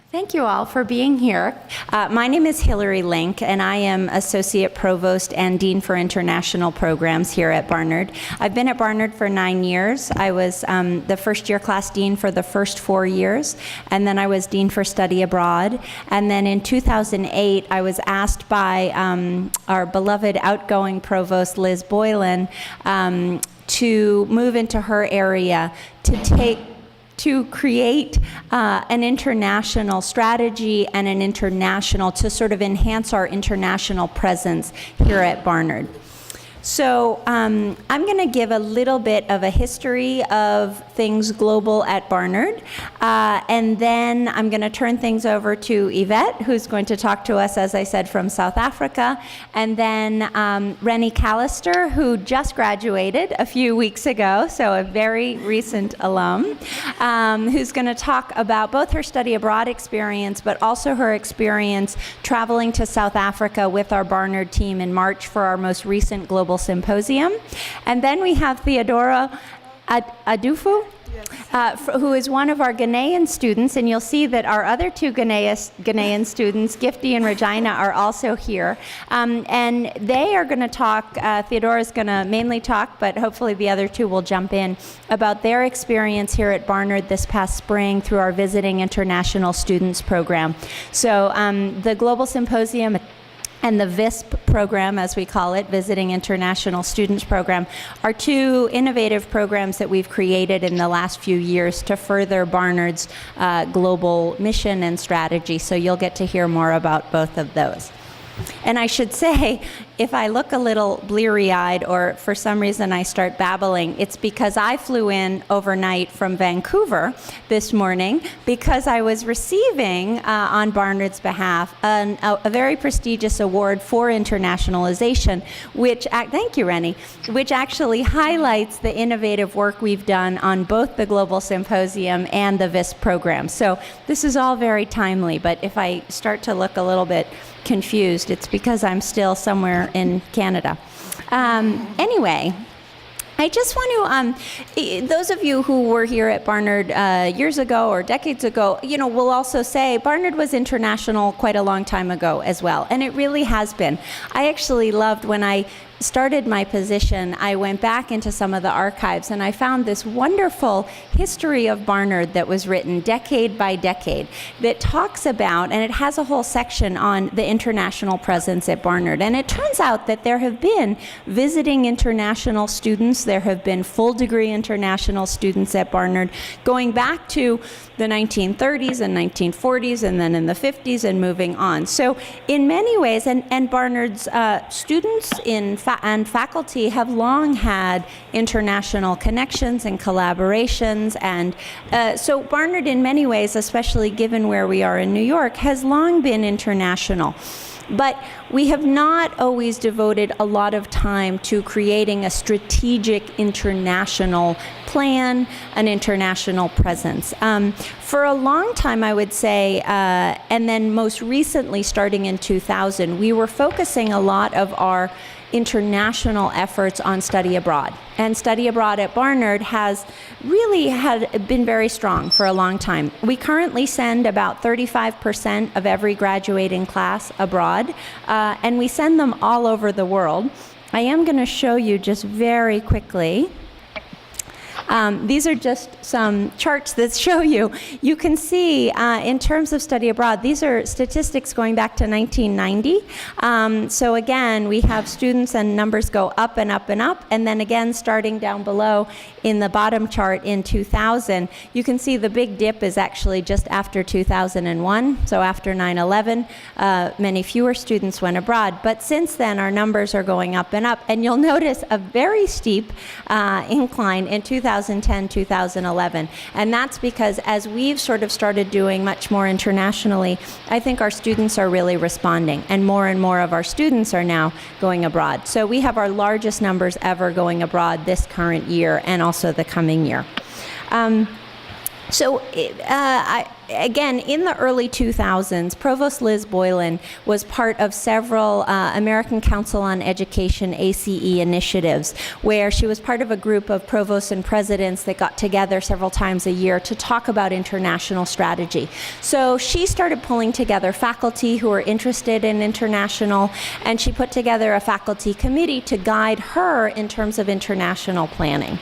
Thank you all for being here. My name is Hilary Link, and I am Associate Provost and Dean for International Programs here at Barnard. I've been at Barnard for 9 years. I was the first-year class dean for the first 4 years, and then I was dean for study abroad. And then in 2008, I was asked by our beloved outgoing provost, Liz Boylan, to move into her area to create an international strategy and to sort of enhance our international presence here at Barnard. So I'm going to give a little bit of a history of things global at Barnard, and then I'm going to turn things over to Yvette, who's going to talk to us, as I said, from South Africa, and then Rennie Callister, who just graduated a few weeks ago, so a very recent alum, who's going to talk about both her study abroad experience, but also her experience traveling to South Africa with our Barnard team in March for our most recent global symposium. And then we have Theodora Adufu, who is one of our Ghanaian students, and you'll see that our other two Ghanaian students, Gifty and Regina, are also here. And they are going to talk, Theodora's going to mainly talk, but hopefully the other two will jump in, about their experience here at Barnard this past spring through our Visiting International Students program. So the Global Symposium and the VISP program, as we call it, Visiting International Students Program, are two innovative programs that we've created in the last few years to further Barnard's global mission and strategy. So you'll get to hear more about both of those. And I should say, if I look a little bleary-eyed or for some reason I start babbling, it's because I flew in overnight from Vancouver this morning because I was receiving, on Barnard's behalf, a very prestigious award for internationalization, which, thank you, Rennie, which actually highlights the innovative work we've done on both the Global Symposium and the VISP program. So this is all very timely, but if I start to look a little bit confused, it's because I'm still somewhere in Canada. Anyway, I just want to, those of you who were here at Barnard years ago or decades ago, will also say Barnard was international quite a long time ago as well, and it really has been. I actually loved when I started my position, I went back into some of the archives and I found this wonderful history of Barnard that was written decade by decade that talks about, and it has a whole section on the international presence at Barnard. And it turns out that there have been visiting international students, there have been full degree international students at Barnard going back to the 1930s and 1940s and then in the 50s and moving on. So in many ways, and Barnard's students and faculty have long had international connections and collaborations, and so Barnard in many ways, especially given where we are in New York, has long been international. But we have not always devoted a lot of time to creating a strategic international plan, an international presence. For a long time, I would say, and then most recently starting in 2000, we were focusing a lot of our international efforts on study abroad. And study abroad at Barnard has really been very strong for a long time. We currently send about 35% of every graduating class abroad, and we send them all over the world. I am going to show you just very quickly. These are just some charts that show you can see in terms of study abroad, these are statistics going back to 1990. So again, we have students and numbers go up and up and up, and then again starting down below in the bottom chart in 2000, you can see the big dip is actually just after 2001, so after 9/11, many fewer students went abroad. But since then, our numbers are going up and up, and you'll notice a very steep incline in 2010, 2011. And that's because as we've sort of started doing much more internationally, I think our students are really responding, and more of our students are now going abroad. So we have our largest numbers ever going abroad this current year and also the coming year. So, again, in the early 2000s, Provost Liz Boylan was part of several American Council on Education, ACE initiatives, where she was part of a group of provosts and presidents that got together several times a year to talk about international strategy. So she started pulling together faculty who were interested in international, and she put together a faculty committee to guide her in terms of international planning.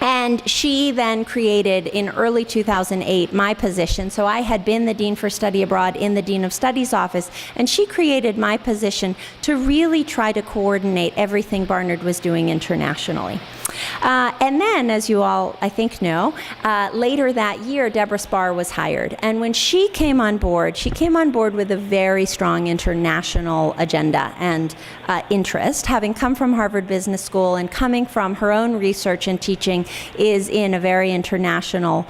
And she then created, in early 2008, my position. So I had been the Dean for Study Abroad in the Dean of Studies office, and she created my position to really try to coordinate everything Barnard was doing internationally. And then, as you all, I think, know, later that year, Deborah Spar was hired. And when she came on board with a very strong international agenda and interest, having come from Harvard Business School and coming from her own research and teaching is in a very international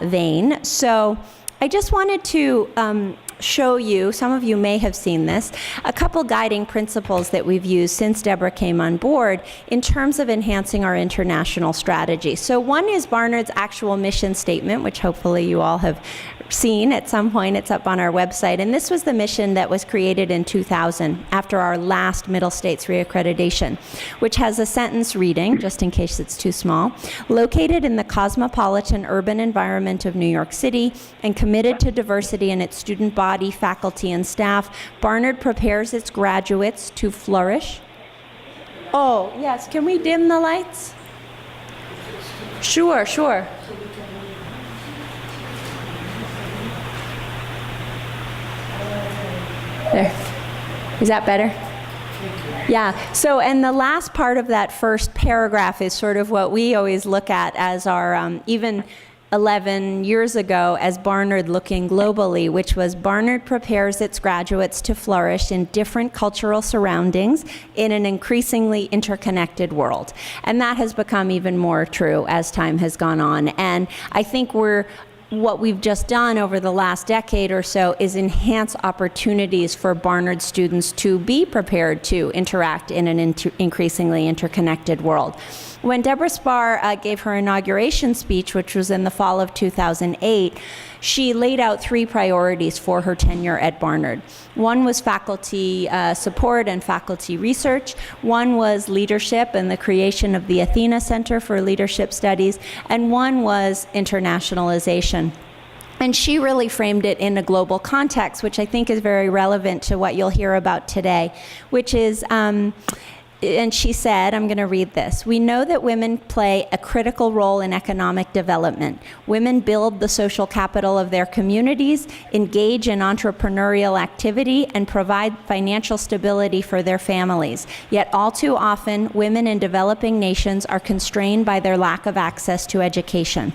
vein. So I just wanted to show you, some of you may have seen this, a couple guiding principles that we've used since Deborah came on board in terms of enhancing our international strategy. So one is Barnard's actual mission statement, which hopefully you all have seen at some point. It's up on our website. And this was the mission that was created in 2000 after our last Middle States reaccreditation, which has a sentence reading, just in case it's too small: located in the cosmopolitan urban environment of New York City and committed to diversity in its student body, faculty, and staff, Barnard prepares its graduates to flourish. Oh, yes, can we dim the lights? Sure. There. Is that better? Yeah, so, and the last part of that first paragraph is sort of what we always look at as our, even 11 years ago, as Barnard looking globally, which was Barnard prepares its graduates to flourish in different cultural surroundings in an increasingly interconnected world. And that has become even more true as time has gone on. And I think what we've just done over the last decade or so is enhance opportunities for Barnard students to be prepared to interact in an increasingly interconnected world. When Deborah Spar gave her inauguration speech, which was in the fall of 2008, she laid out 3 priorities for her tenure at Barnard. One was faculty support and faculty research. One was leadership and the creation of the Athena Center for Leadership Studies. And one was internationalization. And she really framed it in a global context, which I think is very relevant to what you'll hear about today, which is, and she said, I'm going to read this: we know that women play a critical role in economic development. Women build the social capital of their communities, engage in entrepreneurial activity, and provide financial stability for their families. Yet all too often, women in developing nations are constrained by their lack of access to education.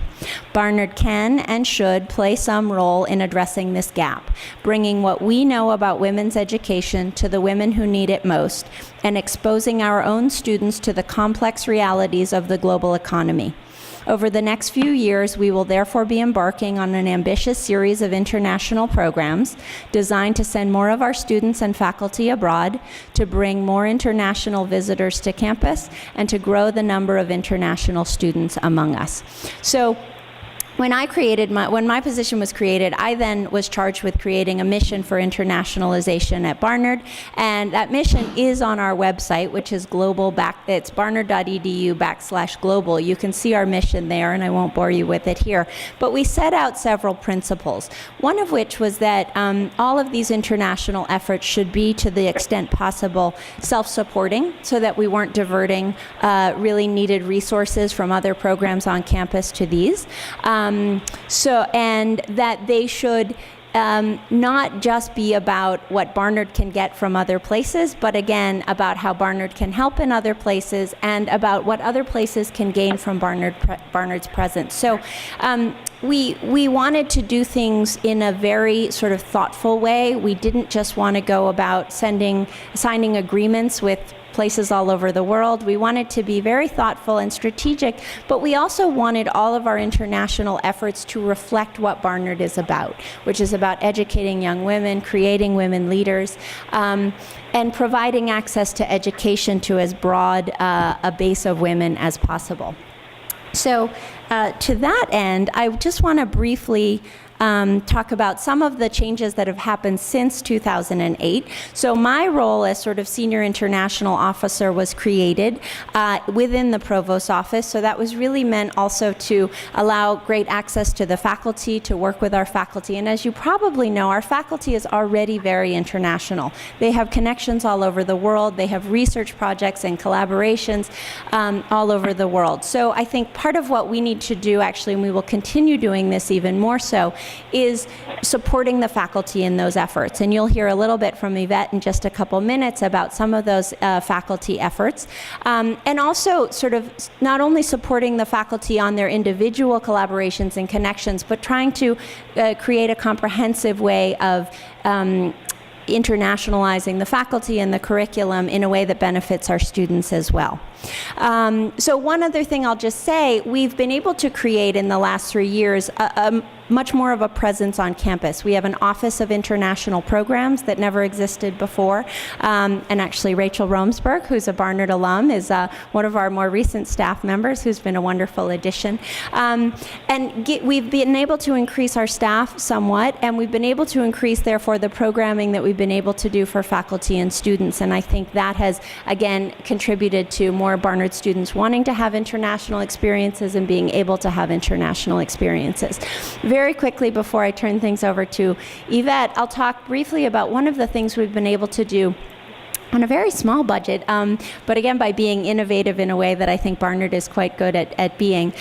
Barnard can and should play some role in addressing this gap, bringing what we know about women's education to the women who need it most, and exposing our own students to the complex realities of the global economy. Over the next few years, we will therefore be embarking on an ambitious series of international programs designed to send more of our students and faculty abroad, to bring more international visitors to campus, and to grow the number of international students among us. So, when my position was created, I then was charged with creating a mission for internationalization at Barnard, and that mission is on our website, which is it's barnard.edu/global. You can see our mission there, and I won't bore you with it here. But we set out several principles, one of which was that all of these international efforts should be, to the extent possible, self-supporting, so that we weren't diverting really needed resources from other programs on campus to these. And that they should not just be about what Barnard can get from other places, but again, about how Barnard can help in other places and about what other places can gain from Barnard's presence. So we wanted to do things in a very sort of thoughtful way. We didn't just want to go about signing agreements with places all over the world. We wanted to be very thoughtful and strategic, but we also wanted all of our international efforts to reflect what Barnard is about, which is about educating young women, creating women leaders, and providing access to education to as broad a base of women as possible. So To that end, I just want to briefly talk about some of the changes that have happened since 2008. So my role as sort of senior international officer was created within the provost's office. So that was really meant also to allow great access to the faculty, to work with our faculty. And as you probably know, our faculty is already very international. They have connections all over the world. They have research projects and collaborations all over the world. So I think part of what we need to do, actually, and we will continue doing this even more so, is supporting the faculty in those efforts. And you'll hear a little bit from Yvette in just a couple minutes about some of those faculty efforts. And also sort of not only supporting the faculty on their individual collaborations and connections, but trying to create a comprehensive way of internationalizing the faculty and the curriculum in a way that benefits our students as well. So one other thing I'll just say, we've been able to create in the last 3 years much more of a presence on campus. We have an Office of International Programs that never existed before. And actually Rachel Romsberg, who's a Barnard alum, is one of our more recent staff members who's been a wonderful addition. We've been able to increase our staff somewhat, and we've been able to increase, therefore, the programming that we've been able to do for faculty and students. And I think that has, again, contributed to more Barnard students wanting to have international experiences and being able to have international experiences. Very quickly, before I turn things over to Yvette, I'll talk briefly about one of the things we've been able to do on a very small budget, but again, by being innovative in a way that I think Barnard is quite good at being,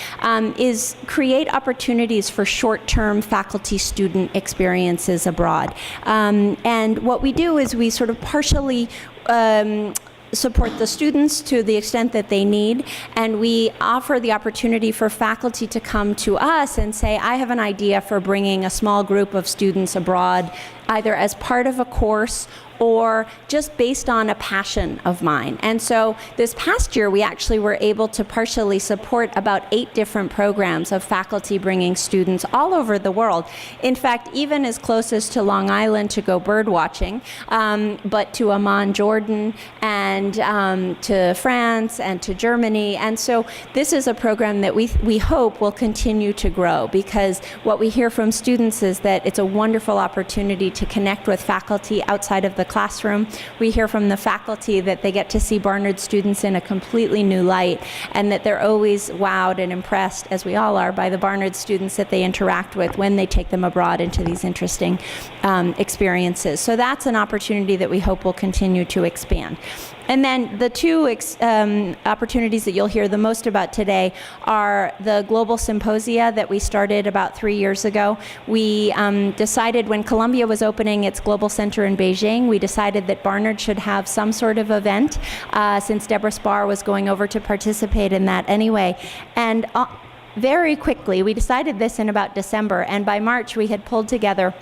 is create opportunities for short-term faculty-student experiences abroad. And what we do is we sort of partially support the students to the extent that they need, and we offer the opportunity for faculty to come to us and say, I have an idea for bringing a small group of students abroad, either as part of a course or just based on a passion of mine. And so this past year, we actually were able to partially support about 8 different programs of faculty bringing students all over the world. In fact, even as close as to Long Island to go bird watching, but to Amman, Jordan, and to France and to Germany. And so this is a program that we hope will continue to grow, because what we hear from students is that it's a wonderful opportunity to connect with faculty outside of the classroom. We hear from the faculty that they get to see Barnard students in a completely new light, and that they're always wowed and impressed, as we all are, by the Barnard students that they interact with when they take them abroad into these interesting experiences. So that's an opportunity that we hope will continue to expand. And then the 2 opportunities that you'll hear the most about today are the global symposia that we started about 3 years ago. We decided when Columbia was opening its global center in Beijing, we decided that Barnard should have some sort of event, since Deborah Spar was going over to participate in that anyway. And very quickly, we decided this in about December, and by March we had pulled together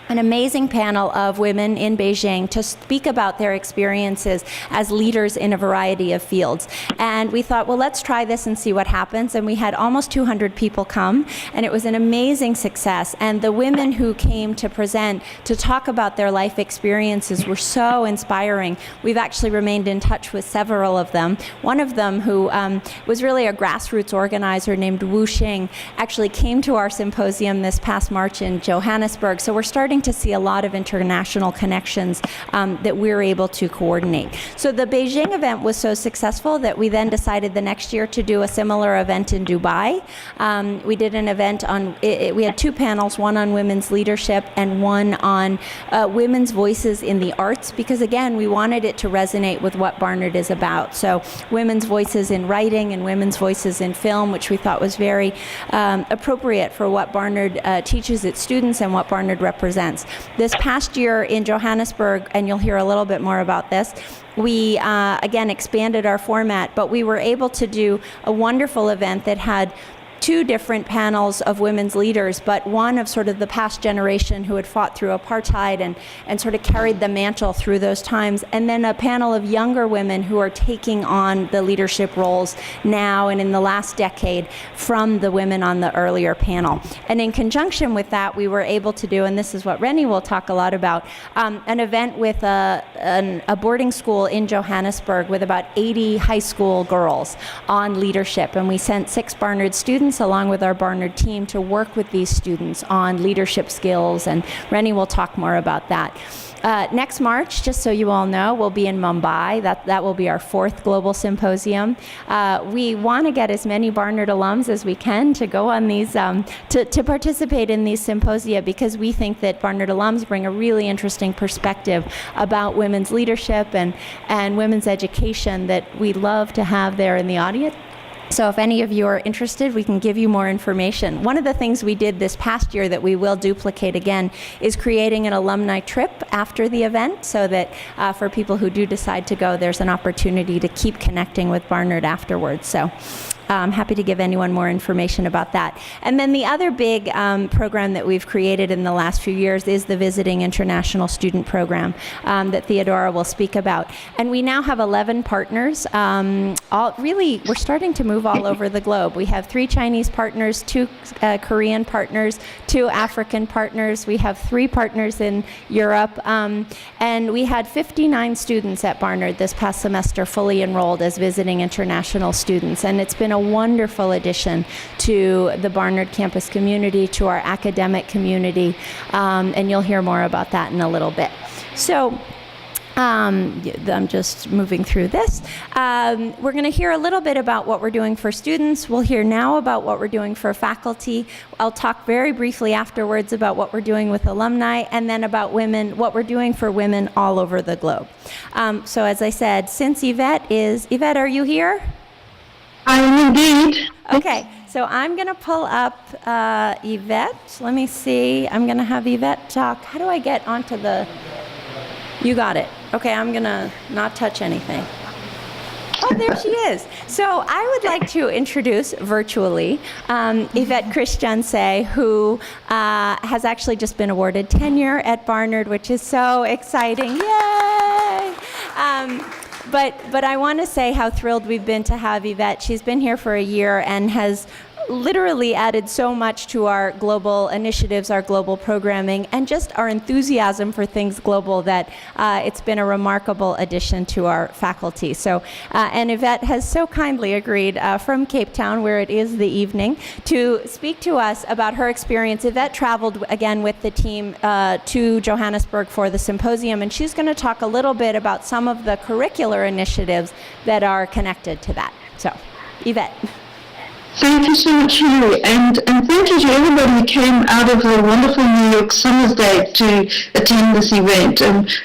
an amazing panel of women in Beijing to speak about their experiences as leaders in a variety of fields. And we thought, well, let's try this and see what happens. And we had almost 200 people come, and it was an amazing success. And the women who came to present, to talk about their life experiences, were so inspiring. We've actually remained in touch with several of them. One of them, who was really a grassroots organizer named Wu Xing, actually came to our symposium this past March in Johannesburg. So we're starting to see a lot of international connections that we're able to coordinate. So the Beijing event was so successful that we then decided the next year to do a similar event in Dubai. We did an event on, we had 2 panels, one on women's leadership and one on women's voices in the arts, because again, we wanted it to resonate with what Barnard is about. So women's voices in writing and women's voices in film, which we thought was very appropriate for what Barnard teaches its students and what Barnard represents. This past year in Johannesburg, and you'll hear a little bit more about this, we again expanded our format, but we were able to do a wonderful event that had 2 different panels of women's leaders, but one of sort of the past generation who had fought through apartheid and sort of carried the mantle through those times, and then a panel of younger women who are taking on the leadership roles now and in the last decade from the women on the earlier panel. And in conjunction with that, we were able to do, and this is what Rennie will talk a lot about, an event with a boarding school in Johannesburg with about 80 high school girls on leadership. And we sent 6 Barnard students students, along with our Barnard team, to work with these students on leadership skills, and Rennie will talk more about that. Next March, just so you all know, we'll be in Mumbai. That will be our 4th global symposium. We want to get as many Barnard alums as we can to go on these, to participate in these symposia, because we think that Barnard alums bring a really interesting perspective about women's leadership and women's education that we love to have there in the audience. So if any of you are interested, we can give you more information. One of the things we did this past year that we will duplicate again is creating an alumni trip after the event, so that for people who do decide to go, there's an opportunity to keep connecting with Barnard afterwards. So I'm happy to give anyone more information about that. And then the other big program that we've created in the last few years is the Visiting International Student Program that Theodora will speak about. And we now have 11 partners. We're starting to move all over the globe. We have 3 Chinese partners, 2 Korean partners, 2 African partners. We have 3 partners in Europe. And we had 59 students at Barnard this past semester fully enrolled as visiting international students. And it's been a wonderful addition to the Barnard campus community, to our academic community, and you'll hear more about that in a little bit. So I'm just moving through this. We're going to hear a little bit about what we're doing for students. We'll hear now about what we're doing for faculty. I'll talk very briefly afterwards about what we're doing with alumni, and then about women, what we're doing for women all over the globe. So as I said, since Yvette, are you here? I am indeed. Okay, so I'm going to pull up Yvette. Let me see. I'm going to have Yvette talk. How do I get onto the... You got it. Okay, I'm going to not touch anything. Oh, there she is. So I would like to introduce virtually Yvette Christianse, who has actually just been awarded tenure at Barnard, which is so exciting. Yay! But I want to say how thrilled we've been to have Yvette. She's been here for a year and has literally added so much to our global initiatives, our global programming, and just our enthusiasm for things global, that it's been a remarkable addition to our faculty. So, and Yvette has so kindly agreed from Cape Town, where it is the evening, to speak to us about her experience. Yvette traveled again with the team to Johannesburg for the symposium, and she's going to talk a little bit about some of the curricular initiatives that are connected to that. So, Yvette. Thank you so much, Hilary, and thank you to everybody who came out of the wonderful New York summer's day to attend this event.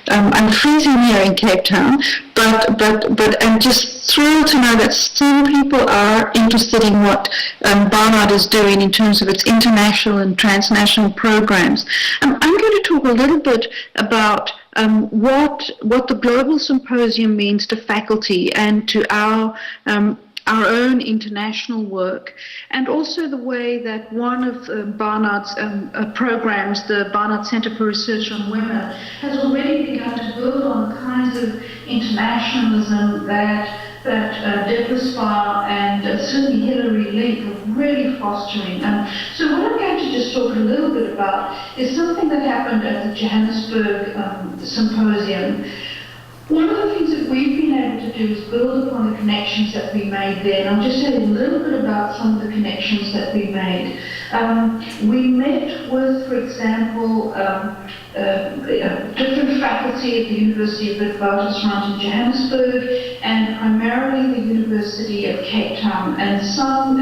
I'm freezing here in Cape Town, but I'm just thrilled to know that some people are interested in what Barnard is doing in terms of its international and transnational programs. I'm going to talk a little bit about what the Global Symposium means to faculty and to our own international work, and also the way that one of Barnard's programs, the Barnard Center for Research on Women, has already begun to build on the kinds of internationalism that Deborah Spa and certainly Hilary Link are really fostering. So what I'm going to just talk a little bit about is something that happened at the Johannesburg Symposium. One of the things that we've been able to do is build upon the connections that we made there, and I'll just tell you a little bit about some of the connections that we made. We met with, for example, different faculty at the University of Witwatersrand in Johannesburg, and primarily the University of Cape Town, and some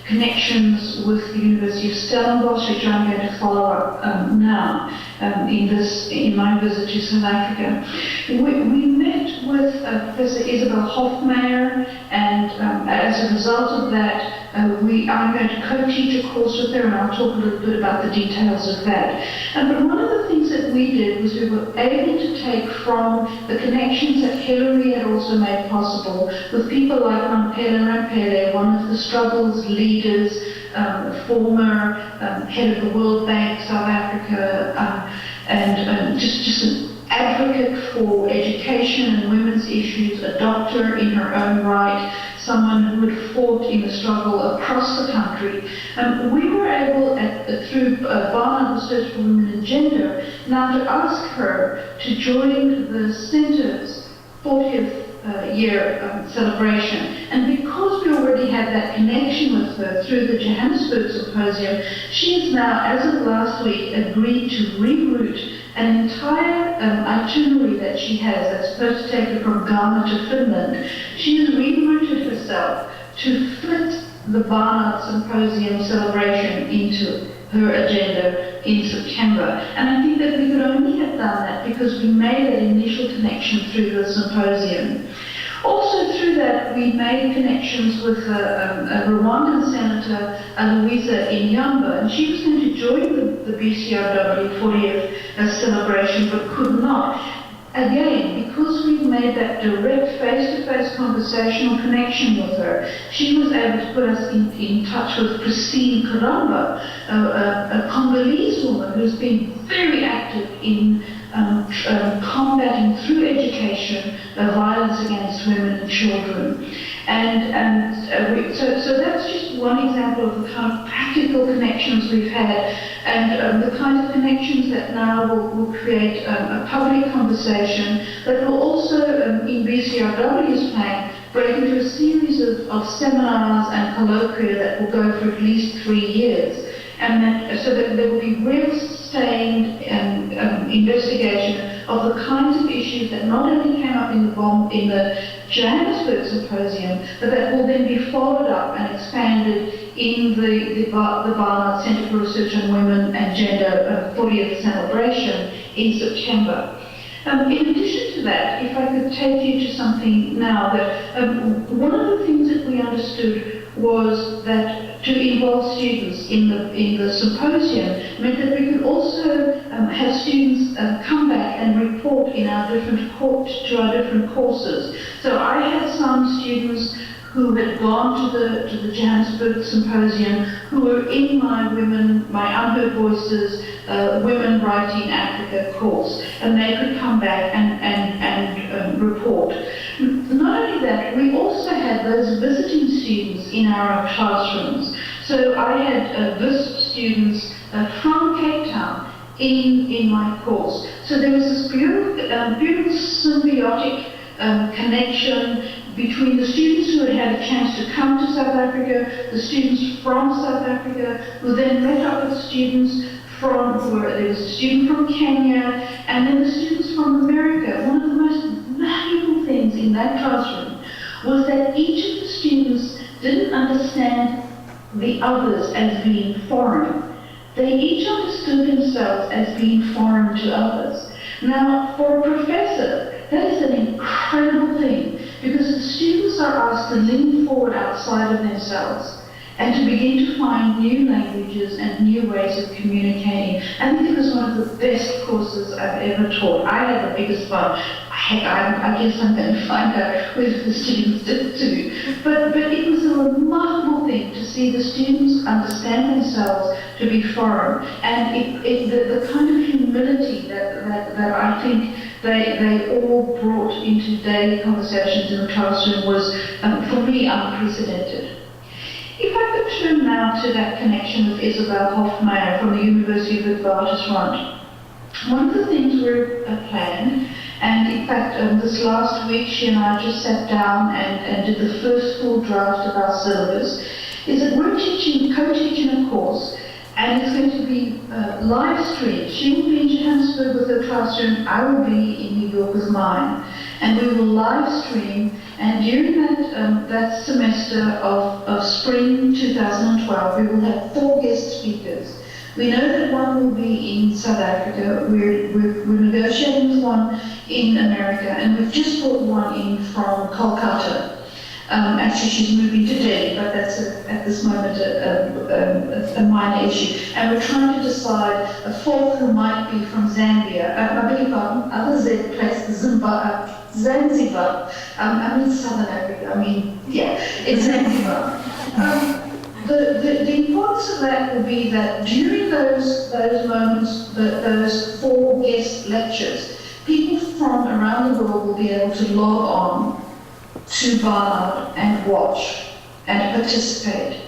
connections with the University of Stellenbosch, which I'm going to follow up now in my visit to South Africa. We met with Professor Isabel Hofmeyr, and as a result of that, I'm going to co-teach a course with her, and I'll talk a little bit about the details of that. But one of the things that we did was we were able to take from the connections that Hilary had also made possible with people like Mampela Rampele, one of the struggles leaders, former head of the World Bank, South Africa, and just an advocate for education and women's issues, a doctor in her own right, someone who had fought in the struggle across the country. We were able, through Barnard Research for Women and Gender, now to ask her to join the Centre's 40th year celebration. And because we already had that connection with her through the Johannesburg Symposium, she has now, as of last week, agreed to reroute an entire itinerary that she has that's supposed to take her from Ghana to Finland. She has rerouted herself to fit the Barnard Symposium celebration into her agenda in September. And I think that we could only have done that because we made that initial connection through the symposium. Also through that, we made connections with a Rwandan Senator, Louisa Inyamba, and she was going to join the BCRW 40th celebration but could not. Again, because we've made that direct face-to-face conversational connection with her, she was able to put us in touch with Christine Karamba, a Congolese woman who's been very active in combating through education violence against women and children. So that's just one example of the kind of practical connections we've had, and the kinds of connections that now will create a public conversation that will also, in BCRW's plan, break into a series of seminars and colloquia that will go for at least 3 years. And so that there will be real sustained investigation of the kinds of issues that not only came up in the Johannesburg Symposium, but that will then be followed up and expanded in the Barnard Centre for Research on Women and Gender 40th celebration in September. In addition to that, if I could take you to something now, that one of the things that we understood was that to involve students in the symposium meant that we could also have students come back and report in our different courses. So I had some students who had gone to the Johannesburg Symposium, who were in my Unheard Voices, Women Writing Africa course, and they could come back and report. Not only that, we also had those visiting students in our classrooms. So I had VISP students from Cape Town in my course. So there was this beautiful symbiotic connection between the students who had had a chance to come to South Africa, the students from South Africa, who then met up with students there was a student from Kenya, and then the students from America. One of the most valuable things in that classroom was that each of the students didn't understand the others as being foreign. They each understood themselves as being foreign to others. Now, for a professor, that is an incredible thing, because the students are asked to lean forward outside of themselves and to begin to find new languages and new ways of communicating. I think it was one of the best courses I've ever taught. I had the biggest fun. Heck, I guess I'm going to find out whether the students did too. But it was a remarkable thing to see the students understand themselves to be foreign, and the kind of humility that I think they all brought into daily conversations in the classroom was, for me, unprecedented. If I could turn now to that connection with Isabel Hofmeyr from the University of Witwatersrand. One of the things we're planned, and in fact this last week she and I just sat down and did the first full draft of our syllabus, is that we're co-teaching a course, and it's going to be live streamed. She will be in Johannesburg with her classroom, I will be in New York with mine, and we will live stream. And during that semester of spring 2012, we will have 4 guest speakers. We know that one will be in South Africa. We're negotiating with one in America, and we've just brought one in from Kolkata. Actually, she's moving to Delhi, but that's at this moment a minor issue. And we're trying to decide a 4th who might be from Zambia. I beg your pardon, other Z place, Zanzibar. I mean Southern Africa. It's Zanzibar. The importance of that will be that during those moments, those 4 guest lectures, people from around the world will be able to log on to Barnard and watch and participate.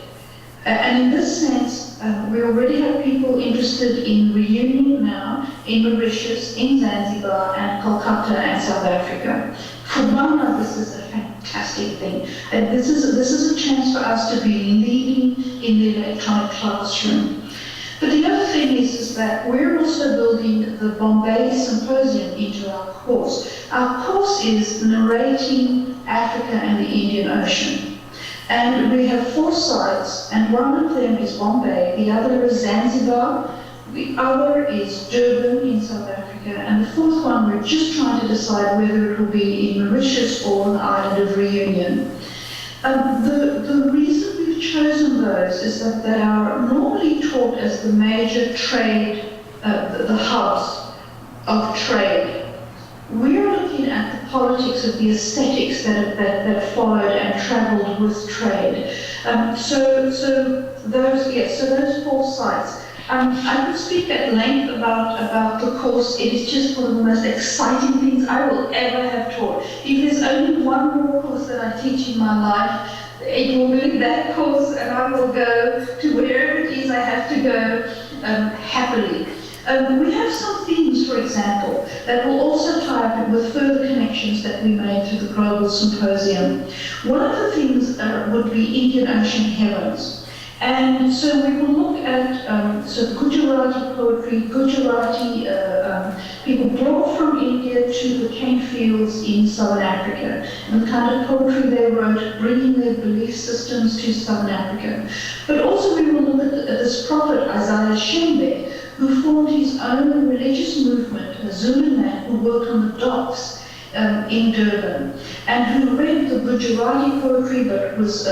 And in this sense, we already have people interested in reunion now in Mauritius, in Zanzibar, and Kolkata and South Africa for Barnard, this is a fantastic thing. And this is a chance for us to be leading in the electronic classroom. But the other thing is that we're also building the Bombay Symposium into our course. Our course is narrating Africa and the Indian Ocean. And we have 4 sites, and one of them is Bombay, the other is Zanzibar, the other is Durban in South Africa, and the 4th one we're just trying to decide whether it will be in Mauritius or on the island of Reunion. The reason we've chosen those is that they are normally taught as the major trade, the hubs of trade. We're looking at the politics of the aesthetics that followed and travelled with trade. So those 4 sites. I could speak at length about the course. It is just one of the most exciting things I will ever have taught. If there's only one more course that I teach in my life, it will be that course, and I will go to wherever it is I have to go happily. We have some themes, for example, that will also tie up with further connections that we made through the Global Symposium. One of the things would be Indian Ocean Heavens. And so we will look at Gujarati poetry, Gujarati people brought from India to the cane fields in Southern Africa, and the kind of poetry they wrote, bringing their belief systems to Southern Africa. But also we will look at this prophet, Isaiah Shembe, who formed his own religious movement, a Zulu man who worked on the docks in Durban, and who read the Gujarati poetry but was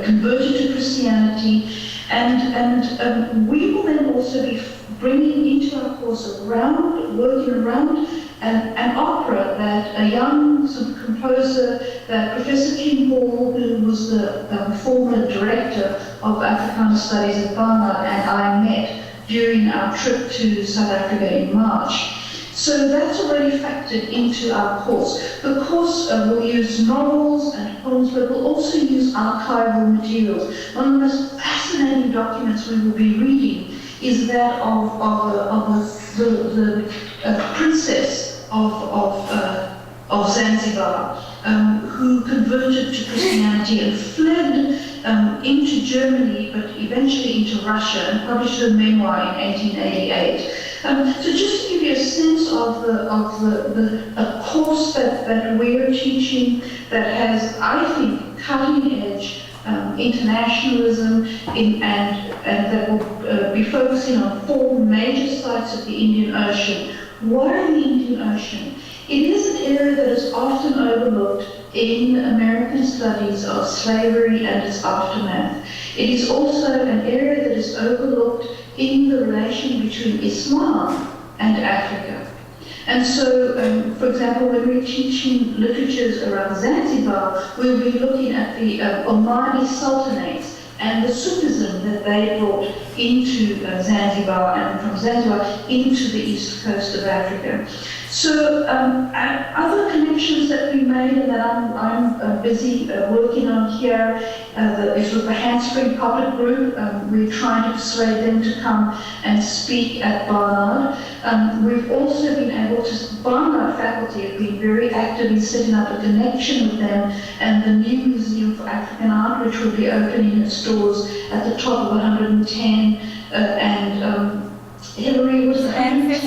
converted to Christianity. And we will then also be bringing into our course working around an opera that a young composer, that Professor Kim Hall, who was the former director of Afrikaner Studies at Barnard, and I met during our trip to South Africa in March. So that's already factored into our course. The course will use novels and poems, but will also use archival materials. One of the most fascinating documents we will be reading is that of the princess of Zanzibar, who converted to Christianity and fled into Germany, but eventually into Russia, and published a memoir in 1888. So just to give you a sense of a course that we're teaching that has, I think, cutting edge internationalism and that will be focusing on 4 major sites of the Indian Ocean. What are the Indian Ocean? It is an area that is often overlooked in American studies of slavery and its aftermath. It is also an area that is overlooked in the relation between Islam and Africa. And so, for example, when we're teaching literatures around Zanzibar, we'll be looking at the Omani Sultanates and the Sufism that they brought into Zanzibar, and from Zanzibar into the east coast of Africa. So other connections that we made and that I'm busy working on here is with the Handspring Puppet Group. We're trying to persuade them to come and speak at Barnard. We've also been able to, Barnard faculty have been very active in setting up a connection with them and the new Museum for African Art, which will be opening its doors at the top of 110 and Hilary was and Fifth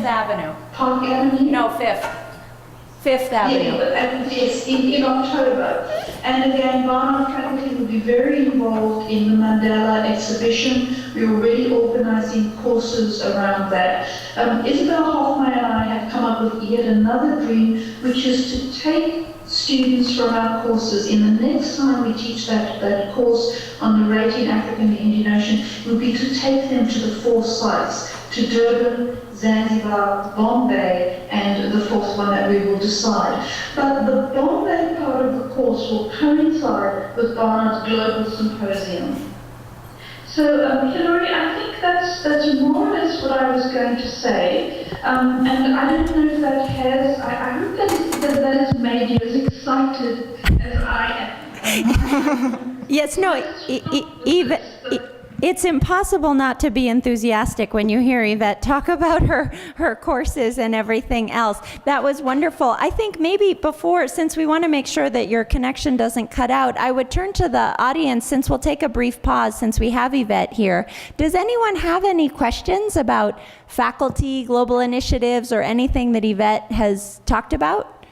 Avenue. Park Avenue? No, Fifth Avenue. Yeah, yes, in October. And again, Barnard faculty will be very involved in the Mandela exhibition. We're already organising courses around that. Isabel Hoffmeyer and I have come up with yet another dream, which is to take students from our courses in the next time we teach that course on narrating Africa and the Indian Ocean, will be to take them to the 4 sites, to Durban, Zanzibar, Bombay, and the 4th one that we will decide. But the Bombay part of the course will coincide with Barnard's Global Symposium. So, Hilary, I think that's more or less what I was going to say. And I don't know if that has, I hope that has made you as excited as I am. Yes, no, It's impossible not to be enthusiastic when you hear Yvette talk about her courses and everything else. That was wonderful. I think maybe before, since we want to make sure that your connection doesn't cut out, I would turn to the audience, since we'll take a brief pause since we have Yvette here. Does anyone have any questions about faculty, global initiatives, or anything that Yvette has talked about?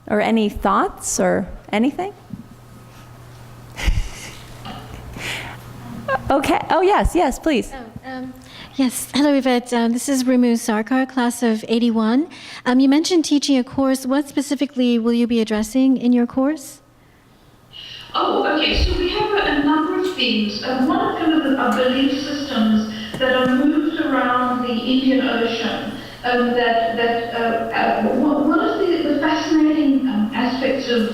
Or any thoughts or anything? Okay. Oh, yes, please. Yes. Hello, Yvette. This is Rimu Sarkar, class of 81. You mentioned teaching a course. What specifically will you be addressing in your course? Oh, okay. So we have a number of themes. One of them are belief systems that are moved around the Indian Ocean. One of the fascinating aspects of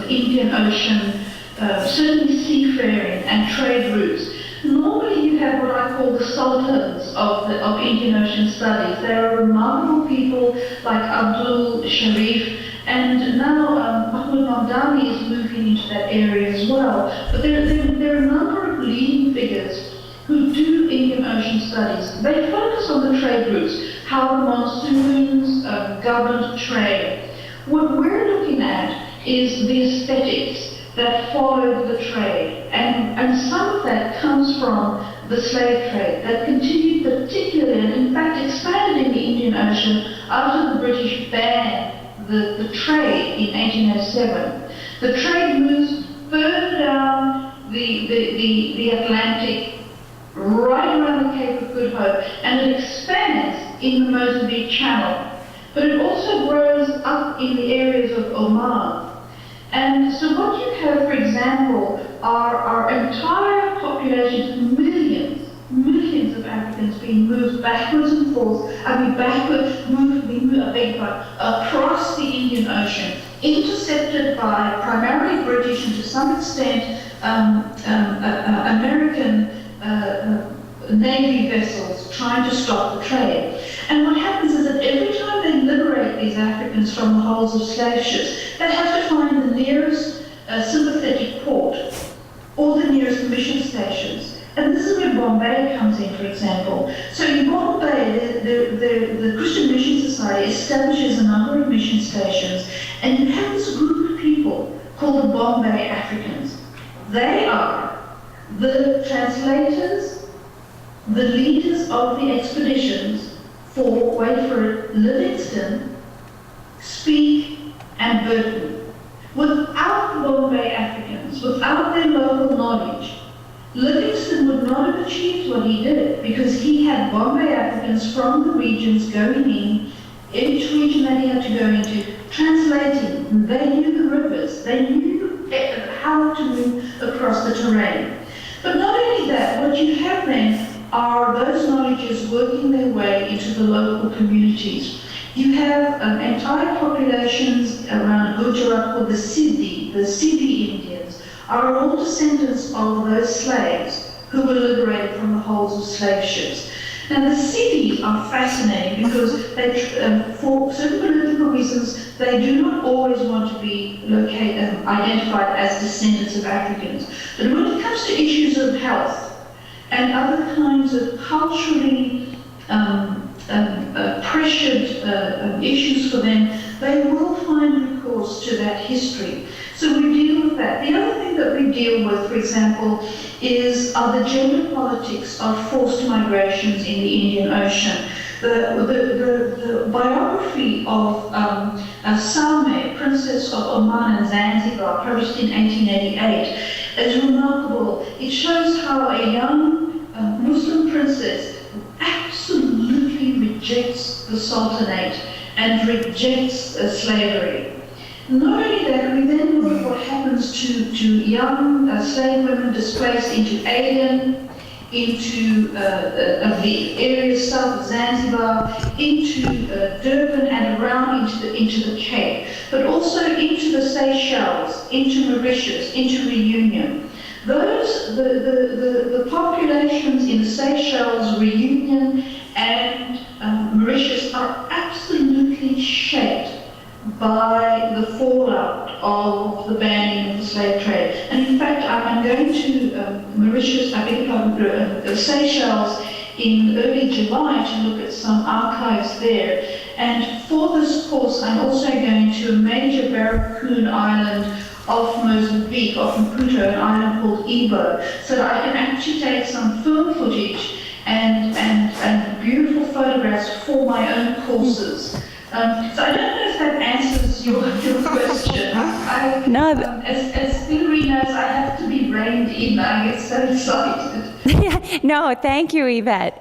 the Indian Ocean, certainly seafaring and trade routes. Normally you have what I call the sultans of Indian Ocean studies. There are remarkable people like Abdul Sharif, and now Mahmoud Mamdani is moving into that area as well. But there are a number of leading figures who do Indian Ocean studies. They focus on the trade routes, how the monsoons governed trade. What we're looking at is the aesthetics that followed the trade, and some of that comes from the slave trade that continued particularly, and in fact expanded in the Indian Ocean after the British banned the trade in 1807. The trade moves further down the Atlantic, right around the Cape of Good Hope, and it expands in the Mozambique Channel. But it also grows up in the areas of Oman. And so what you have, for example, are entire populations, millions of Africans being moved backwards and forth, across the Indian Ocean, intercepted by primarily British and to some extent American Navy vessels trying to stop the trade. And what happens is that every time they liberate these Africans from the hulls of slave ships, they have to find the nearest sympathetic port or the nearest mission stations. And this is where Bombay comes in, for example. So in Bombay, the Christian Mission Society establishes a number of mission stations, and you have this group of people called the Bombay Africans. They are the translators, the leaders of the expeditions for, wait for it, Livingston, Speke, and Burton. Without the Bombay Africans, without their local knowledge, Livingston would not have achieved what he did, because he had Bombay Africans from the regions going in, each region that he had to go into, translating. They knew the rivers, they knew how to move across the terrain. But not only that, what you have then are those knowledges working their way into the local communities. You have entire populations around Gujarat called the Siddhi Indians, are all descendants of those slaves who were liberated from the hulls of slave ships. Now the Siddhis are fascinating because they, for certain political reasons, they do not always want to be identified as descendants of Africans. But when it comes to issues of health and other kinds of culturally pressured issues for them, they will find recourse to that history. So we deal with that. The other thing that we deal with, for example, are the gender politics of forced migrations in the Indian Ocean. The biography of Salme, Princess of Oman and Zanzibar, published in 1888, is remarkable. It shows how a young Muslim princess absolutely rejects the Sultanate and rejects slavery. Not only that, we then look at what happens to young slave women displaced into Aden, into the areas south of Zanzibar, into Durban and around into the Cape, but also into the Seychelles, into Mauritius, into Reunion. The populations in the Seychelles, Reunion, and Mauritius are absolutely shaped by the fallout of the banning of the slave trade. And in fact, I'm going to Mauritius, Seychelles in early July to look at some archives there. And for this course, I'm also going to a major barracoon island off Mozambique, off Maputo, an island called Ibo, so that I can actually take some film footage and beautiful photographs for my own courses. So I don't know if that answers your question. No. As Hilary knows, I have to be reined in. I get so excited. No, thank you, Yvette.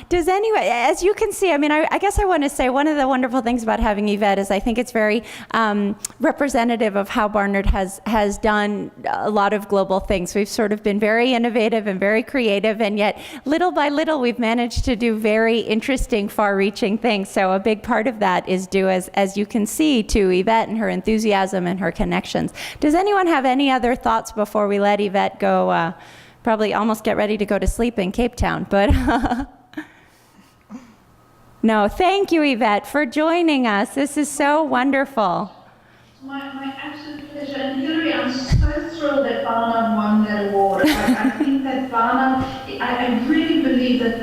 Does anyone, as you can see, I mean, I guess I want to say one of the wonderful things about having Yvette is I think it's very representative of how Barnard has done a lot of global things. We've sort of been very innovative and very creative, and yet little by little we've managed to do very interesting, far-reaching things. So a big part of that is due, as you can see, to Yvette and her enthusiasm and her connections. Does anyone have any other thoughts before we let Yvette go? Probably almost get ready to go to sleep in Cape Town, but no, thank you, Yvette, for joining us. This is so wonderful. My absolute pleasure. And Hilary, I'm so thrilled that Barnard won that award. I think that Barnard, I really believe that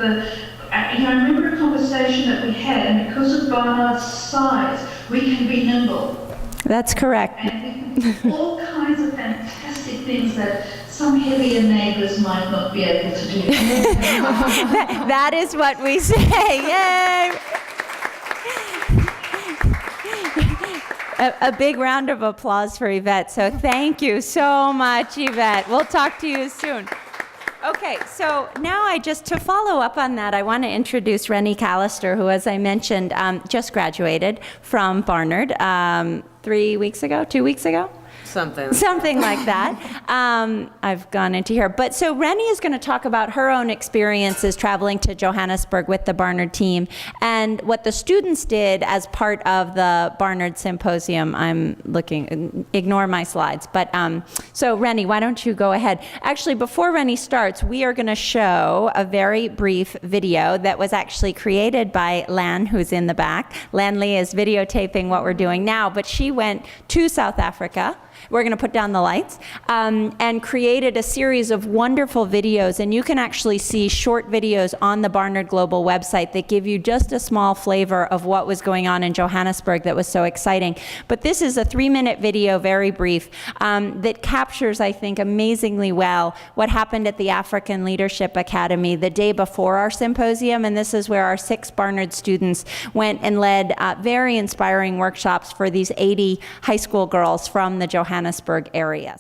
I remember a conversation that we had, and because of Barnard's size, we can be nimble. That's correct. And we can do all kinds of fantastic things that some heavier neighbors might not be able to do. That is what we say. Yay! A big round of applause for Yvette. So thank you so much, Yvette. We'll talk to you soon. Okay, so now to follow up on that, I want to introduce Rennie Callister, who, as I mentioned, just graduated from Barnard 2 weeks ago? Something like that. I've gone into here. But so Rennie is going to talk about her own experiences traveling to Johannesburg with the Barnard team and what the students did as part of the Barnard Symposium. I'm looking, ignore my slides. But so Rennie, why don't you go ahead? Actually, before Rennie starts, we are going to show a very brief video that was actually created by Lan, who's in the back. Lan Lee is videotaping what we're doing now, but she went to South Africa. We're going to put down the lights, and created a series of wonderful videos. And you can actually see short videos on the Barnard Global website that give you just a small flavor of what was going on in Johannesburg that was so exciting. But this is a 3-minute video, very brief, that captures, I think, amazingly well what happened at the African Leadership Academy the day before our symposium. And this is where our 6 Barnard students went and led very inspiring workshops for these 80 high school girls from the Johannesburg area.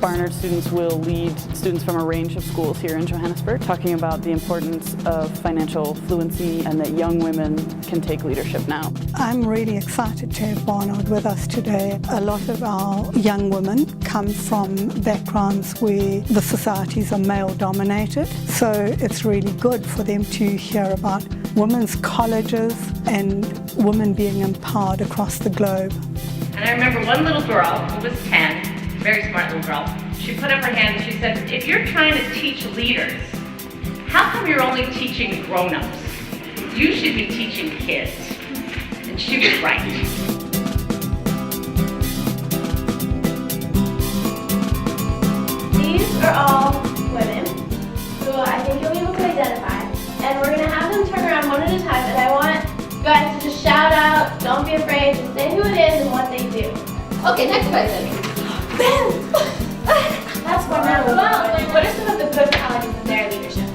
Barnard students will lead students from a range of schools here in Johannesburg, talking about the importance of financial fluency and that young women can take leadership now. I'm really excited to have Barnard with us today. A lot of our young women come from backgrounds where the societies are male-dominated, so it's really good for them to hear about women's colleges and women being empowered across the globe. And I remember one little girl who was 10, very smart little girl, she put up her hand and she said, if you're trying to teach leaders, how come you're only teaching grown-ups? You should be teaching kids. And she was right. These are all women who I think you'll be able to identify. And we're going to have them turn around one at a time, and I want you guys to just shout out, don't be afraid, just say who it is and what they do. Okay, next person. That's wonderful. Well, what are some of the good qualities of their leadership?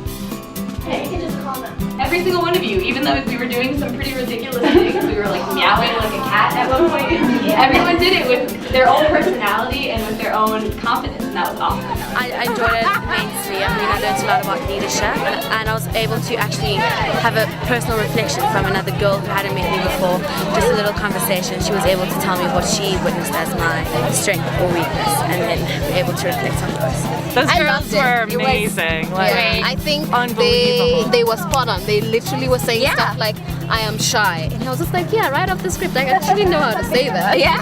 Hey, you can just call them. Every single one of you, even though we were doing some pretty ridiculous things, we were like meowing like a cat at one point. Everyone did it with their own personality and with their own confidence, and that was awesome. I enjoyed it immensely. I mean, I learned a lot about leadership, and I was able to actually have a personal reflection from another girl who hadn't met me before. Just a little conversation. She was able to tell me what she witnessed as my strength or weakness, and then be able to reflect on those. Those girls were amazing. I think unbelievable. they were spot on. They literally were saying stuff like, I am shy. And I was just like, yeah, right off the script. I actually know how to say that. Yeah.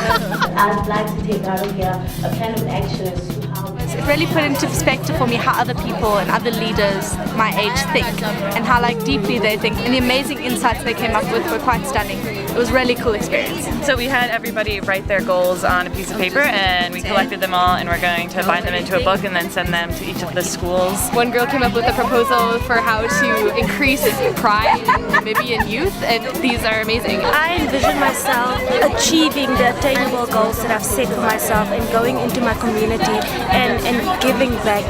I'd like to take out of here a plan of action as to how. It really put into perspective for me how other people and other leaders my age think and how like deeply they think, and the amazing insights they came up with were quite stunning. It was a really cool experience. So we had everybody write their goals on a piece of paper, and we collected them all, and we're going to bind them into a book and then send them to each of the schools. One girl came up with a proposal for how to increase pride in Namibian youth, and these are amazing. I envision myself achieving the attainable goals that I've set for myself and going into my community and giving back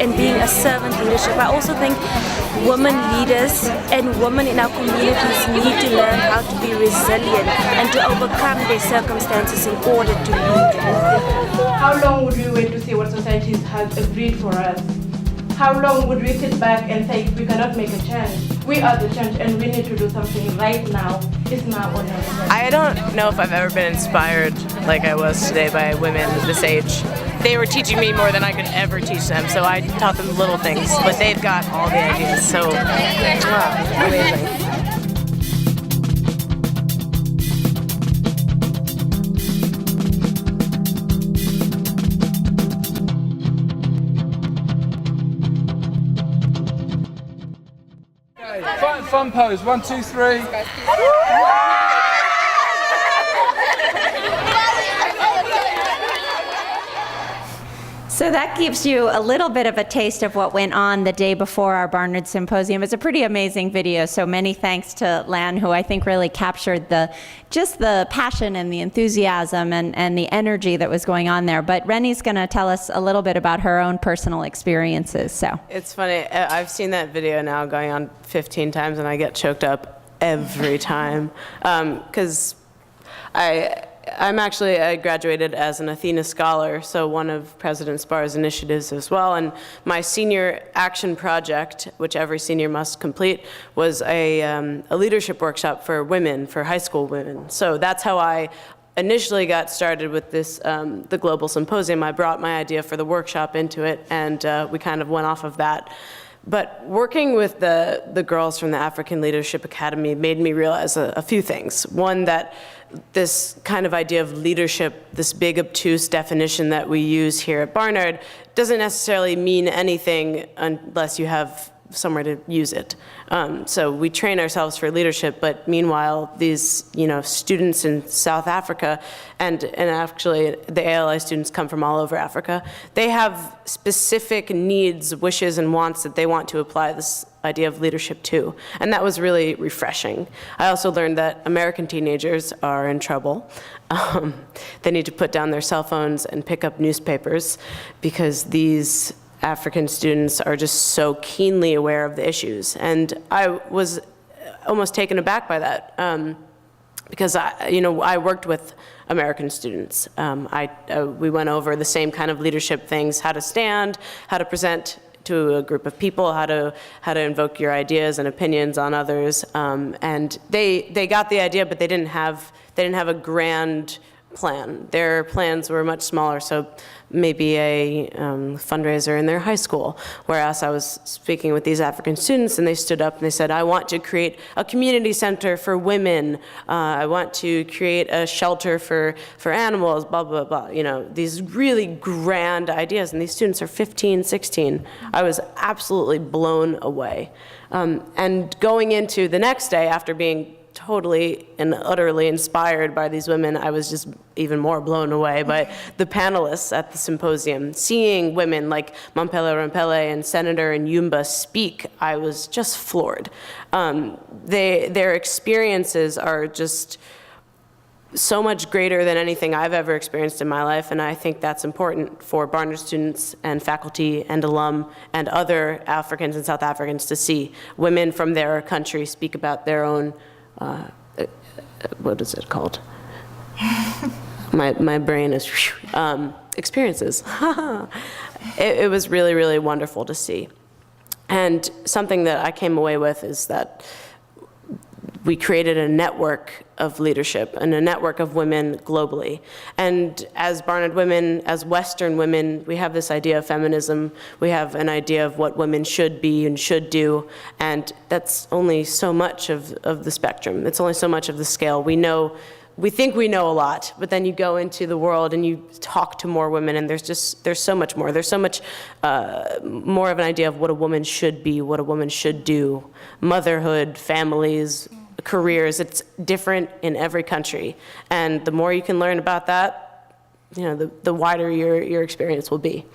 and being a servant leadership. I also think women leaders and women in our communities need to learn how to be resilient and to overcome their circumstances in order to lead. How long would we wait to see what society has agreed for us? How long would we sit back and say we cannot make a change? We are the change and we need to do something right now. It's now or never. I don't know if I've ever been inspired like I was today by women this age. They were teaching me more than I could ever teach them, so I taught them little things, but they've got all the ideas, so amazing. Fun pose, 1, 2, 3. So that gives you a little bit of a taste of what went on the day before our Barnard Symposium. It's a pretty amazing video, so many thanks to Lan, who I think really captured just the passion and the enthusiasm and the energy that was going on there. But Rennie's going to tell us a little bit about her own personal experiences. So it's funny, I've seen that video now going on 15 times, and I get choked up every time, because I graduated as an Athena Scholar, so one of President Spar's initiatives as well, and my senior action project, which every senior must complete, was a leadership workshop for women, for high school women. So that's how I initially got started with this, the Global Symposium. I brought my idea for the workshop into it, and we kind of went off of that. But working with the girls from the African Leadership Academy made me realize a few things. One, that this kind of idea of leadership, this big obtuse definition that we use here at Barnard, doesn't necessarily mean anything unless you have somewhere to use it. So we train ourselves for leadership, but meanwhile, these students in South Africa, and actually the ALI students come from all over Africa, they have specific needs, wishes, and wants that they want to apply this idea of leadership to. And that was really refreshing. I also learned that American teenagers are in trouble. They need to put down their cell phones and pick up newspapers, because these African students are just so keenly aware of the issues. And I was almost taken aback by that, because I worked with American students. We went over the same kind of leadership things: how to stand, how to present to a group of people, how to invoke your ideas and opinions on others. And they got the idea, but they didn't have a grand plan. Their plans were much smaller, so maybe a fundraiser in their high school. Whereas I was speaking with these African students, and they stood up and they said, I want to create a community center for women. I want to create a shelter for animals, blah, blah, blah. These really grand ideas, and these students are 15, 16. I was absolutely blown away. And going into the next day, after being totally and utterly inspired by these women, I was just even more blown away by the panelists at the symposium. Seeing women like Mampela Rampele and Senator Nyumba speak, I was just floored. Their experiences are just so much greater than anything I've ever experienced in my life, and I think that's important for Barnard students and faculty and alum and other Africans and South Africans to see women from their country speak about their own what is it called? my brain is experiences. It was really, really wonderful to see. And something that I came away with is that we created a network of leadership and a network of women globally. And as Barnard women, as Western women, we have this idea of feminism. We have an idea of what women should be and should do. And that's only so much of the spectrum. It's only so much of the scale. We think we know a lot, but then you go into the world and you talk to more women, and there's so much more. There's so much more of an idea of what a woman should be, what a woman should do. Motherhood, families, careers, it's different in every country. And the more you can learn about that, the wider your experience will be.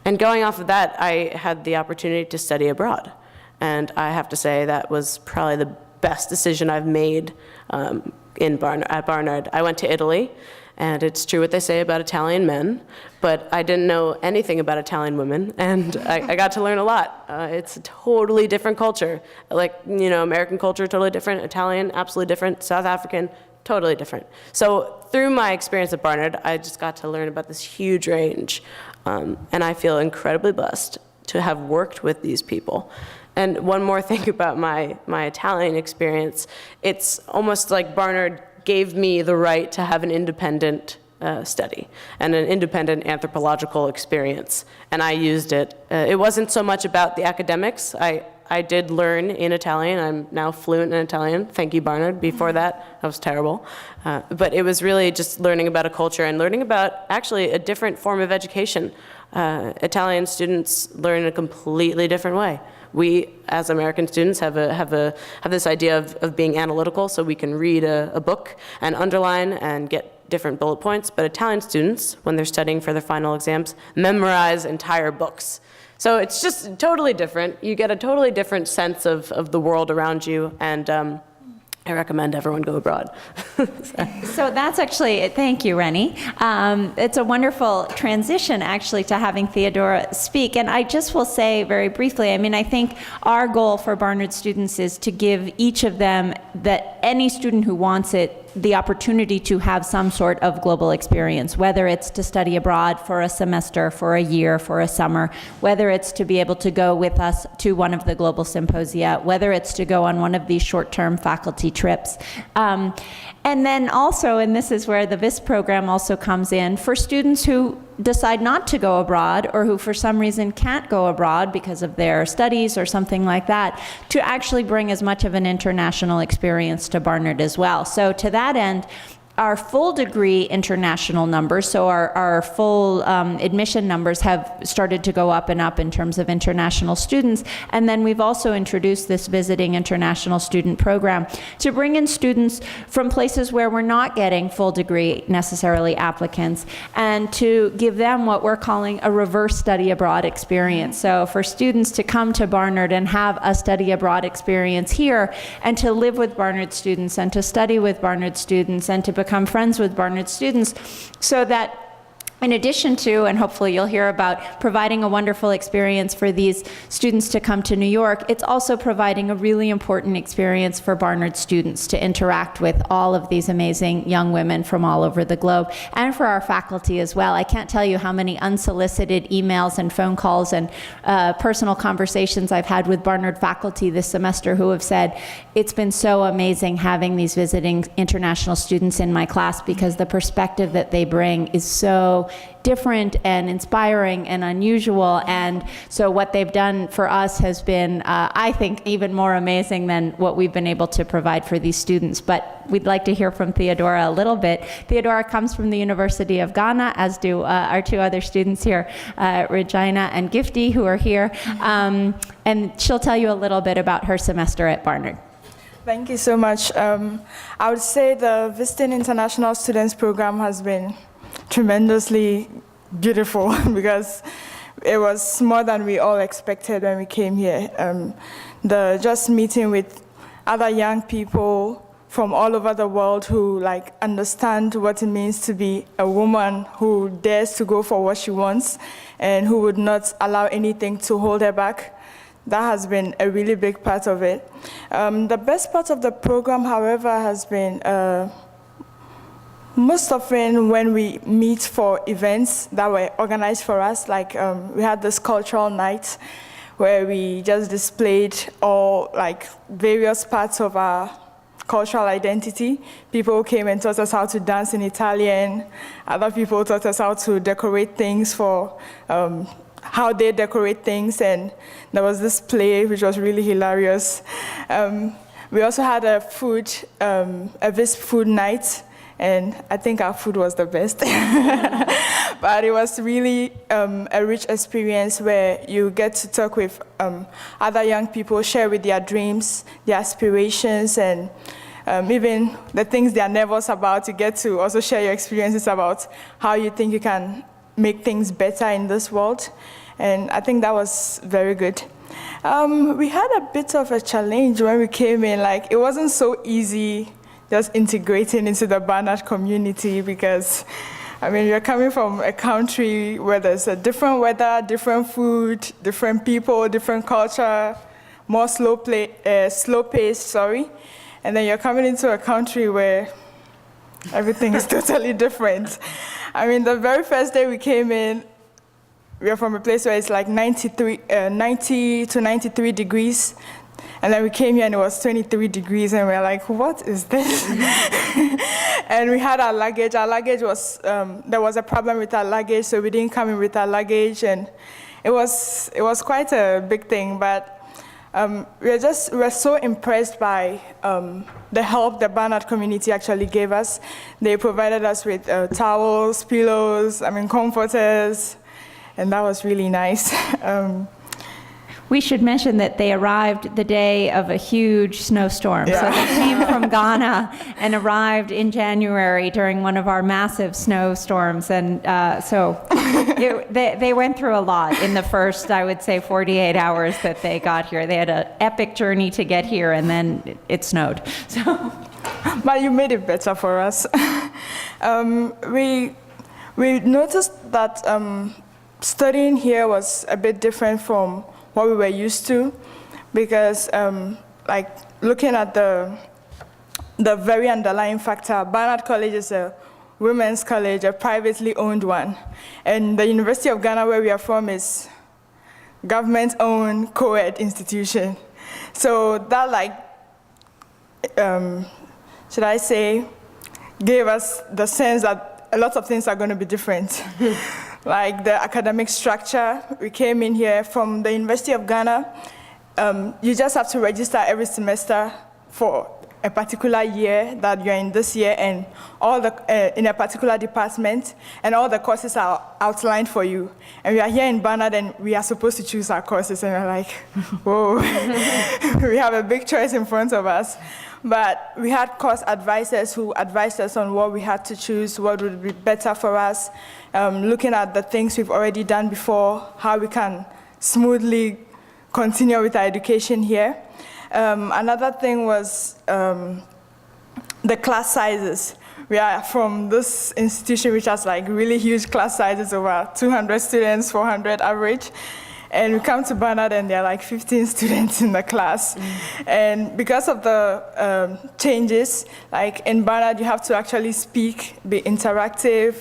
And going off of that, I had the opportunity to study abroad. And I have to say that was probably the best decision I've made at Barnard. I went to Italy, and it's true what they say about Italian men, but I didn't know anything about Italian women, and I got to learn a lot. It's a totally different culture. American culture, totally different. Italian, absolutely different. South African, totally different. So through my experience at Barnard, I just got to learn about this huge range, and I feel incredibly blessed to have worked with these people. And one more thing about my Italian experience, it's almost like Barnard gave me the right to have an independent study and an independent anthropological experience, and I used it. It wasn't so much about the academics. I did learn in Italian. I'm now fluent in Italian. Thank you, Barnard. Before that was terrible. But it was really just learning about a culture and learning about actually a different form of education. Italian students learn in a completely different way. We, as American students, have this idea of being analytical, so we can read a book and underline and get different bullet points. But Italian students, when they're studying for their final exams, memorize entire books. So it's just totally different. You get a totally different sense of the world around you, and I recommend everyone go abroad. So that's actually, thank you, Rennie. It's a wonderful transition, actually, to having Theodora speak. And I just will say very briefly, I think our goal for Barnard students is to give each of them, that any student who wants it, the opportunity to have some sort of global experience, whether it's to study abroad for a semester, for a year, for a summer, whether it's to be able to go with us to one of the global symposia, whether it's to go on one of these short-term faculty trips. And then also, and this is where the VIS program also comes in, for students who decide not to go abroad or who for some reason can't go abroad because of their studies or something like that, to actually bring as much of an international experience to Barnard as well. So to that end, our full degree international numbers, so our full admission numbers have started to go up and up in terms of international students. And then we've also introduced this visiting international student program to bring in students from places where we're not getting full degree necessarily applicants, and to give them what we're calling a reverse study abroad experience. So for students to come to Barnard and have a study abroad experience here, and to live with Barnard students and to study with Barnard students and to become friends with Barnard students, so that in addition to, and hopefully you'll hear about, providing a wonderful experience for these students to come to New York, it's also providing a really important experience for Barnard students to interact with all of these amazing young women from all over the globe, and for our faculty as well. I can't tell you how many unsolicited emails and phone calls and personal conversations I've had with Barnard faculty this semester who have said, it's been so amazing having these visiting international students in my class, because the perspective that they bring is so different and inspiring and unusual. And so what they've done for us has been, I think, even more amazing than what we've been able to provide for these students. But we'd like to hear from Theodora a little bit. Theodora comes from the University of Ghana, as do our two other students here, Regina and Gifty, who are here. And she'll tell you a little bit about her semester at Barnard. Thank you so much. I would say the Visiting International Students program has been tremendously beautiful because it was more than we all expected when we came here. Just meeting with other young people from all over the world who understand what it means to be a woman who dares to go for what she wants and who would not allow anything to hold her back. That has been a really big part of it. The best part of the program, however, has been most often when we meet for events that were organized for us, we had this cultural night where we just displayed all various parts of our cultural identity. People came and taught us how to dance in Italian. Other people taught us how to decorate things for how they decorate things. And there was this play which was really hilarious. We also had a VISP food night, and I think our food was the best. But it was really a rich experience where you get to talk with other young people, share with their dreams, their aspirations, and even the things they are nervous about. You get to also share your experiences about how you think you can make things better in this world. And I think that was very good. We had a bit of a challenge when we came in. Like, it wasn't so easy just integrating into the Barnard community because, I mean, you're coming from a country where there's a different weather, different food, different people, different culture, more slow paced, and then you're coming into a country where everything is totally different. I mean, the very first day we came in, we are from a place where it's like 90 to 93 degrees. And then we came here and it was 23 degrees and we were like, what is this? And we had our luggage. Our luggage was, there was a problem with our luggage, so we didn't come in with our luggage. And it was quite a big thing, but we were so impressed by the help the Barnard community actually gave us. They provided us with towels, pillows, comforters, and that was really nice. We should mention that they arrived the day of a huge snowstorm. Yeah. So they came from Ghana and arrived in January during one of our massive snowstorms. And they went through a lot in the first, I would say, 48 hours that they got here. They had an epic journey to get here, and then it snowed. So, but you made it better for us. We noticed that studying here was a bit different from what we were used to, because like looking at the very underlying factor, Barnard College is a women's college, a privately owned one, and the University of Ghana, where we are from, is government-owned co-ed institution. So that, should I say, gave us the sense that a lot of things are going to be different. Like the academic structure, we came in here from the University of Ghana. You just have to register every semester for a particular year that you're in this year, and all in a particular department, and all the courses are outlined for you. And we are here in Barnard, and we are supposed to choose our courses, and we're like, whoa, we have a big choice in front of us. But we had course advisors who advised us on what we had to choose, what would be better for us, looking at the things we've already done before, how we can smoothly continue with our education here. Another thing was the class sizes. We are from this institution which has like really huge class sizes, over 200 students, 400 average. And we come to Barnard and there are like 15 students in the class. And because of the changes, like in Barnard, you have to actually speak, be interactive,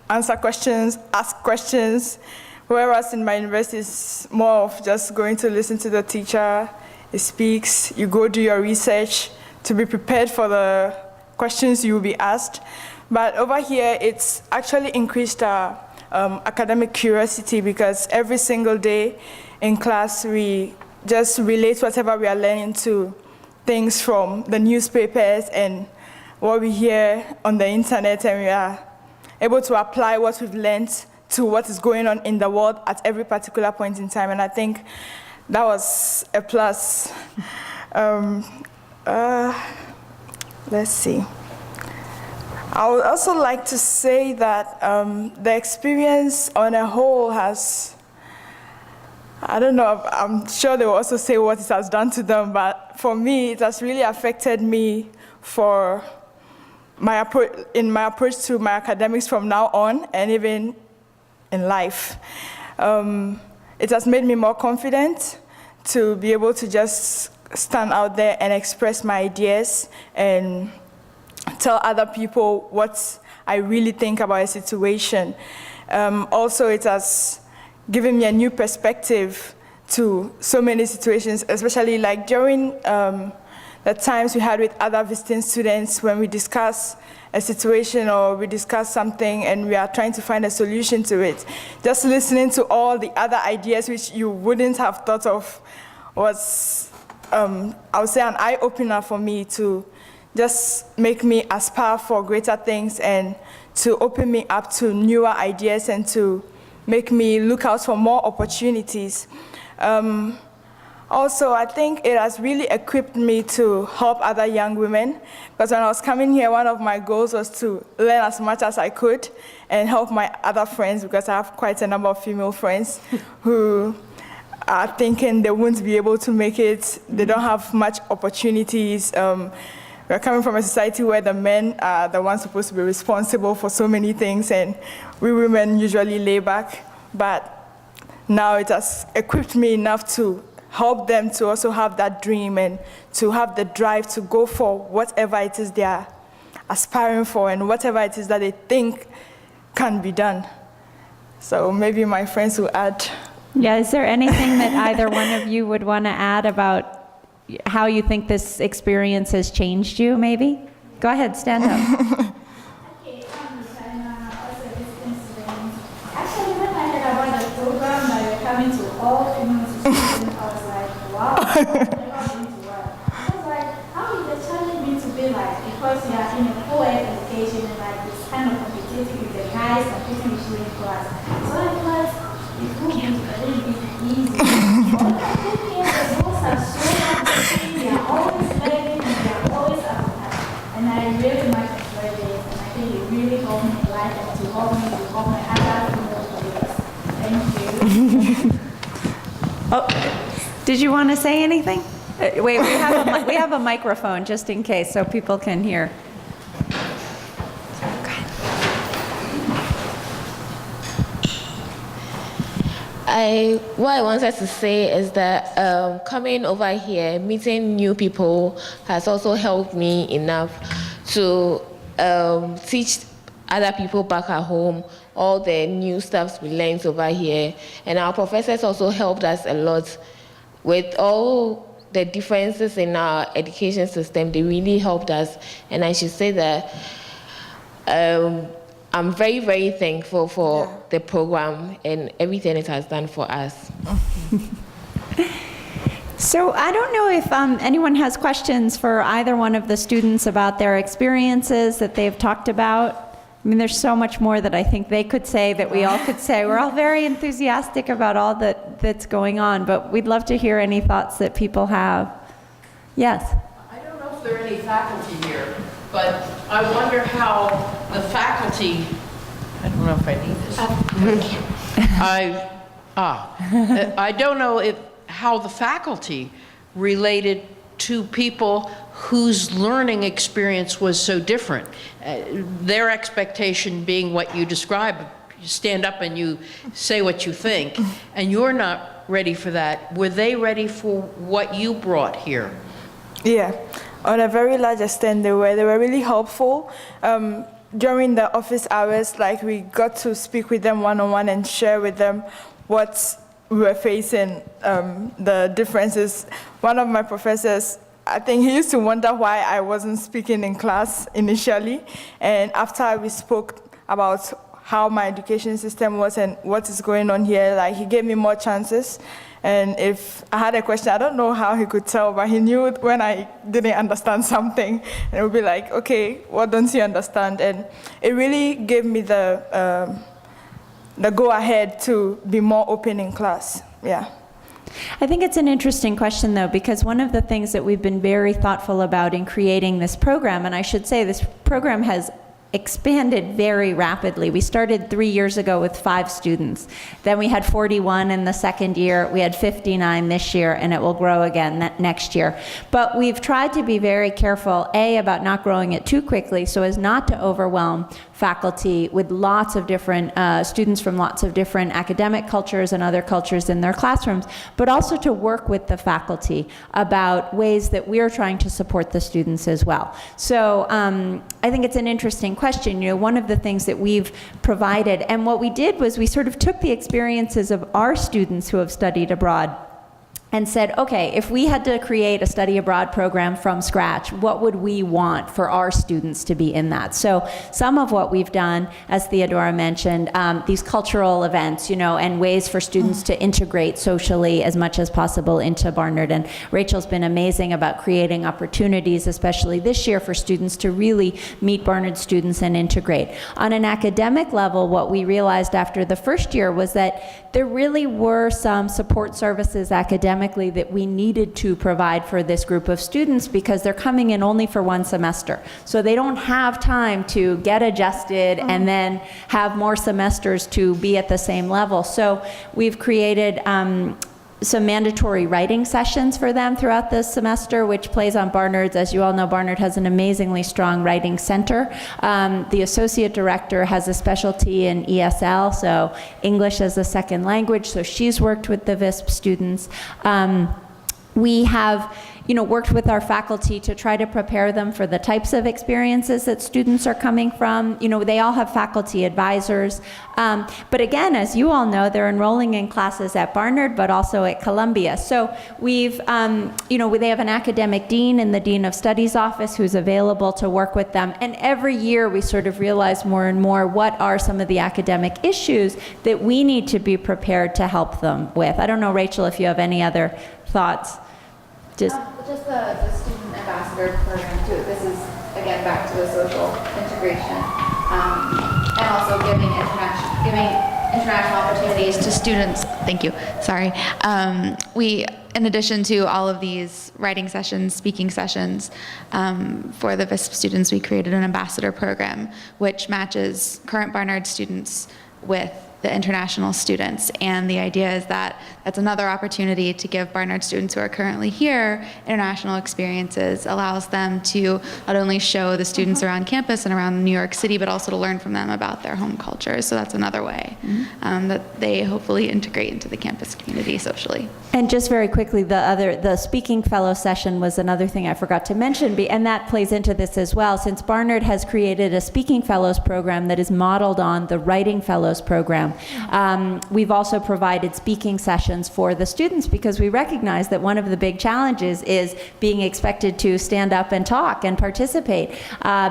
answer questions, ask questions. Whereas in my university, it's more of just going to listen to the teacher, he speaks, you go do your research to be prepared for the questions you will be asked. But over here, it's actually increased our academic curiosity, because every single day in class we just relate whatever we are learning to things from the newspapers and what we hear on the internet, and we are able to apply what we've learned to what is going on in the world at every particular point in time. And I think that was a plus. Let's see. I would also like to say that the experience on a whole has, I don't know, I'm sure they will also say what it has done to them, but for me, it has really affected me for my approach to my academics from now on, and even in life. It has made me more confident to be able to just stand out there and express my ideas and tell other people what I really think about a situation. Also, it has given me a new perspective to so many situations, especially like during the times we had with other visiting students when we discuss a situation or we discuss something and we are trying to find a solution to it. Just listening to all the other ideas which you wouldn't have thought of was, I would say, an eye-opener for me to just make me aspire for greater things and to open me up to newer ideas and to make me look out for more opportunities. Also, I think it has really equipped me to help other young women, because when I was coming here, one of my goals was to learn as much as I could and help my other friends, because I have quite a number of female friends who are thinking they won't be able to make it, they don't have much opportunities. We're coming from a society where the men are the ones supposed to be responsible for so many things, and we women usually lay back. But now it has equipped me enough to help them to also have that dream and to have the drive to go for whatever it is they are aspiring for and whatever it is that they think can be done. So maybe my friends will add. Yeah, is there anything that either one of you would want to add about how you think this experience has changed you, maybe? Go ahead, stand up. Okay, also this incident. Actually, when I heard about the program that you're coming to all female students, I was like, wow, I've never been to work. I was like, how is the challenge going to be like? Because you are in a co-ed education and like it's kind of competitive with the guys competing with you in class. So I thought it would be a little bit easy. But I think here the girls are so hardworking, they are always learning and they are always up. And I really much enjoyed it, and I think it really helped me in life and to help me become my other female colleagues. Thank you. Oh, did you want to say anything? Wait, we have a microphone just in case so people can hear. What I wanted to say is that coming over here, meeting new people has also helped me enough to teach other people back at home all the new stuff we learned over here. And our professors also helped us a lot with all the differences in our education system. They really helped us. And I should say that I'm very, very thankful for the program and everything it has done for us. So I don't know if anyone has questions for either one of the students about their experiences that they've talked about. I mean, there's so much more that I think they could say that we all could say. We're all very enthusiastic about all that's going on, but we'd love to hear any thoughts that people have. Yes? I don't know if there are any faculty here, but I wonder how the faculty, I don't know if I need this. I don't know how the faculty related to people whose learning experience was so different. Their expectation being what you describe, you stand up and you say what you think, and you're not ready for that. Were they ready for what you brought here? Yeah, on a very large extent they were. They were really helpful. During the office hours, like we got to speak with them one-on-one and share with them what we were facing, the differences. One of my professors, I think he used to wonder why I wasn't speaking in class initially. And after we spoke about how my education system was and what is going on here, like he gave me more chances. And if I had a question, I don't know how he could tell, but he knew when I didn't understand something. And it would be like, okay, what don't you understand? And it really gave me the go-ahead to be more open in class, yeah. I think it's an interesting question, though, because one of the things that we've been very thoughtful about in creating this program, and I should say this program has expanded very rapidly. We started 3 years ago with 5 students. Then we had 41 in the second year. We had 59 this year, and it will grow again next year. But we've tried to be very careful, A, about not growing it too quickly so as not to overwhelm faculty with lots of different students from lots of different academic cultures and other cultures in their classrooms, but also to work with the faculty about ways that we're trying to support the students as well. So I think it's an interesting question. You know, one of the things that we've provided, and what we did was we sort of took the experiences of our students who have studied abroad and said, okay, if we had to create a study abroad program from scratch, what would we want for our students to be in that? So some of what we've done, as Theodora mentioned, these cultural events, and ways for students to integrate socially as much as possible into Barnard. And Rachel's been amazing about creating opportunities, especially this year, for students to really meet Barnard students and integrate. On an academic level, what we realized after the first year was that there really were some support services academically that we needed to provide for this group of students, because they're coming in only for one semester. So they don't have time to get adjusted and then have more semesters to be at the same level. So we've created some mandatory writing sessions for them throughout the semester, which plays on Barnard's. As you all know, Barnard has an amazingly strong writing center. The associate director has a specialty in ESL, so English as a second language, so she's worked with the VISP students. We have worked with our faculty to try to prepare them for the types of experiences that students are coming from. They all have faculty advisors. But again, as you all know, they're enrolling in classes at Barnard, but also at Columbia. So we've, they have an academic dean in the Dean of Studies office who's available to work with them. And every year we sort of realize more and more what are some of the academic issues that we need to be prepared to help them with. I don't know, Rachel, if you have any other thoughts. Just the student ambassador program too. This is again back to the social integration, and also giving international opportunities to students. Thank you. Sorry. In addition to all of these writing sessions, speaking sessions, for the VISP students, we created an ambassador program which matches current Barnard students with the international students. And the idea is that that's another opportunity to give Barnard students who are currently here international experiences, allows them to not only show the students around campus and around New York City, but also to learn from them about their home cultures. So that's another way that they hopefully integrate into the campus community socially. And just very quickly, the speaking fellow session was another thing I forgot to mention, and that plays into this as well. Since Barnard has created a speaking fellows program that is modeled on the writing fellows program, we've also provided speaking sessions for the students, because we recognize that one of the big challenges is being expected to stand up and talk and participate,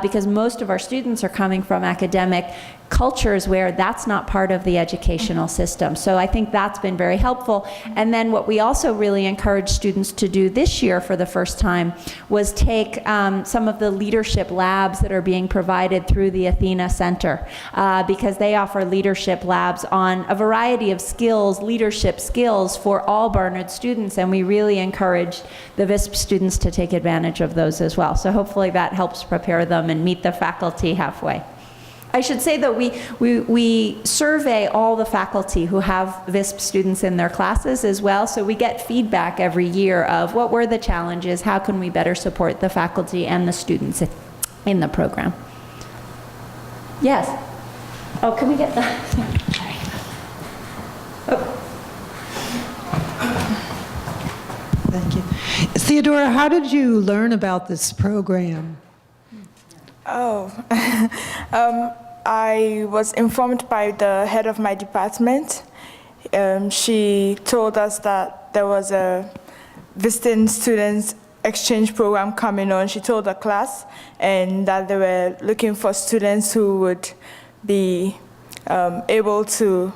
because most of our students are coming from academic cultures where that's not part of the educational system. So I think that's been very helpful. And then what we also really encouraged students to do this year for the first time was take some of the leadership labs that are being provided through the Athena Center, because they offer leadership labs on a variety of skills, leadership skills for all Barnard students, and we really encouraged the VISP students to take advantage of those as well. So hopefully that helps prepare them and meet the faculty halfway. I should say that we survey all the faculty who have VISP students in their classes as well, so we get feedback every year of what were the challenges, how can we better support the faculty and the students in the program. Yes? Oh, can we get that? Sorry. Oh. Thank you. Theodora, how did you learn about this program? I was informed by the head of my department. She told us that there was a visiting students exchange program coming on. She told the class, and that they were looking for students who would be able to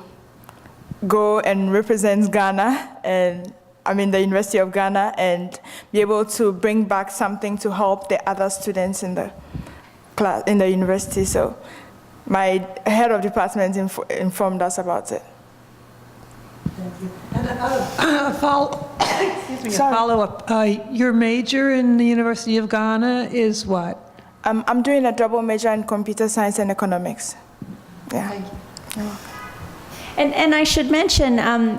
go and represent Ghana, and the University of Ghana, and be able to bring back something to help the other students in the class, in the university. So my head of department informed us about it. Thank you. And a follow-up. Your major in the University of Ghana is what? I'm doing a double major in computer science and economics. Yeah. Thank you. And I should mention,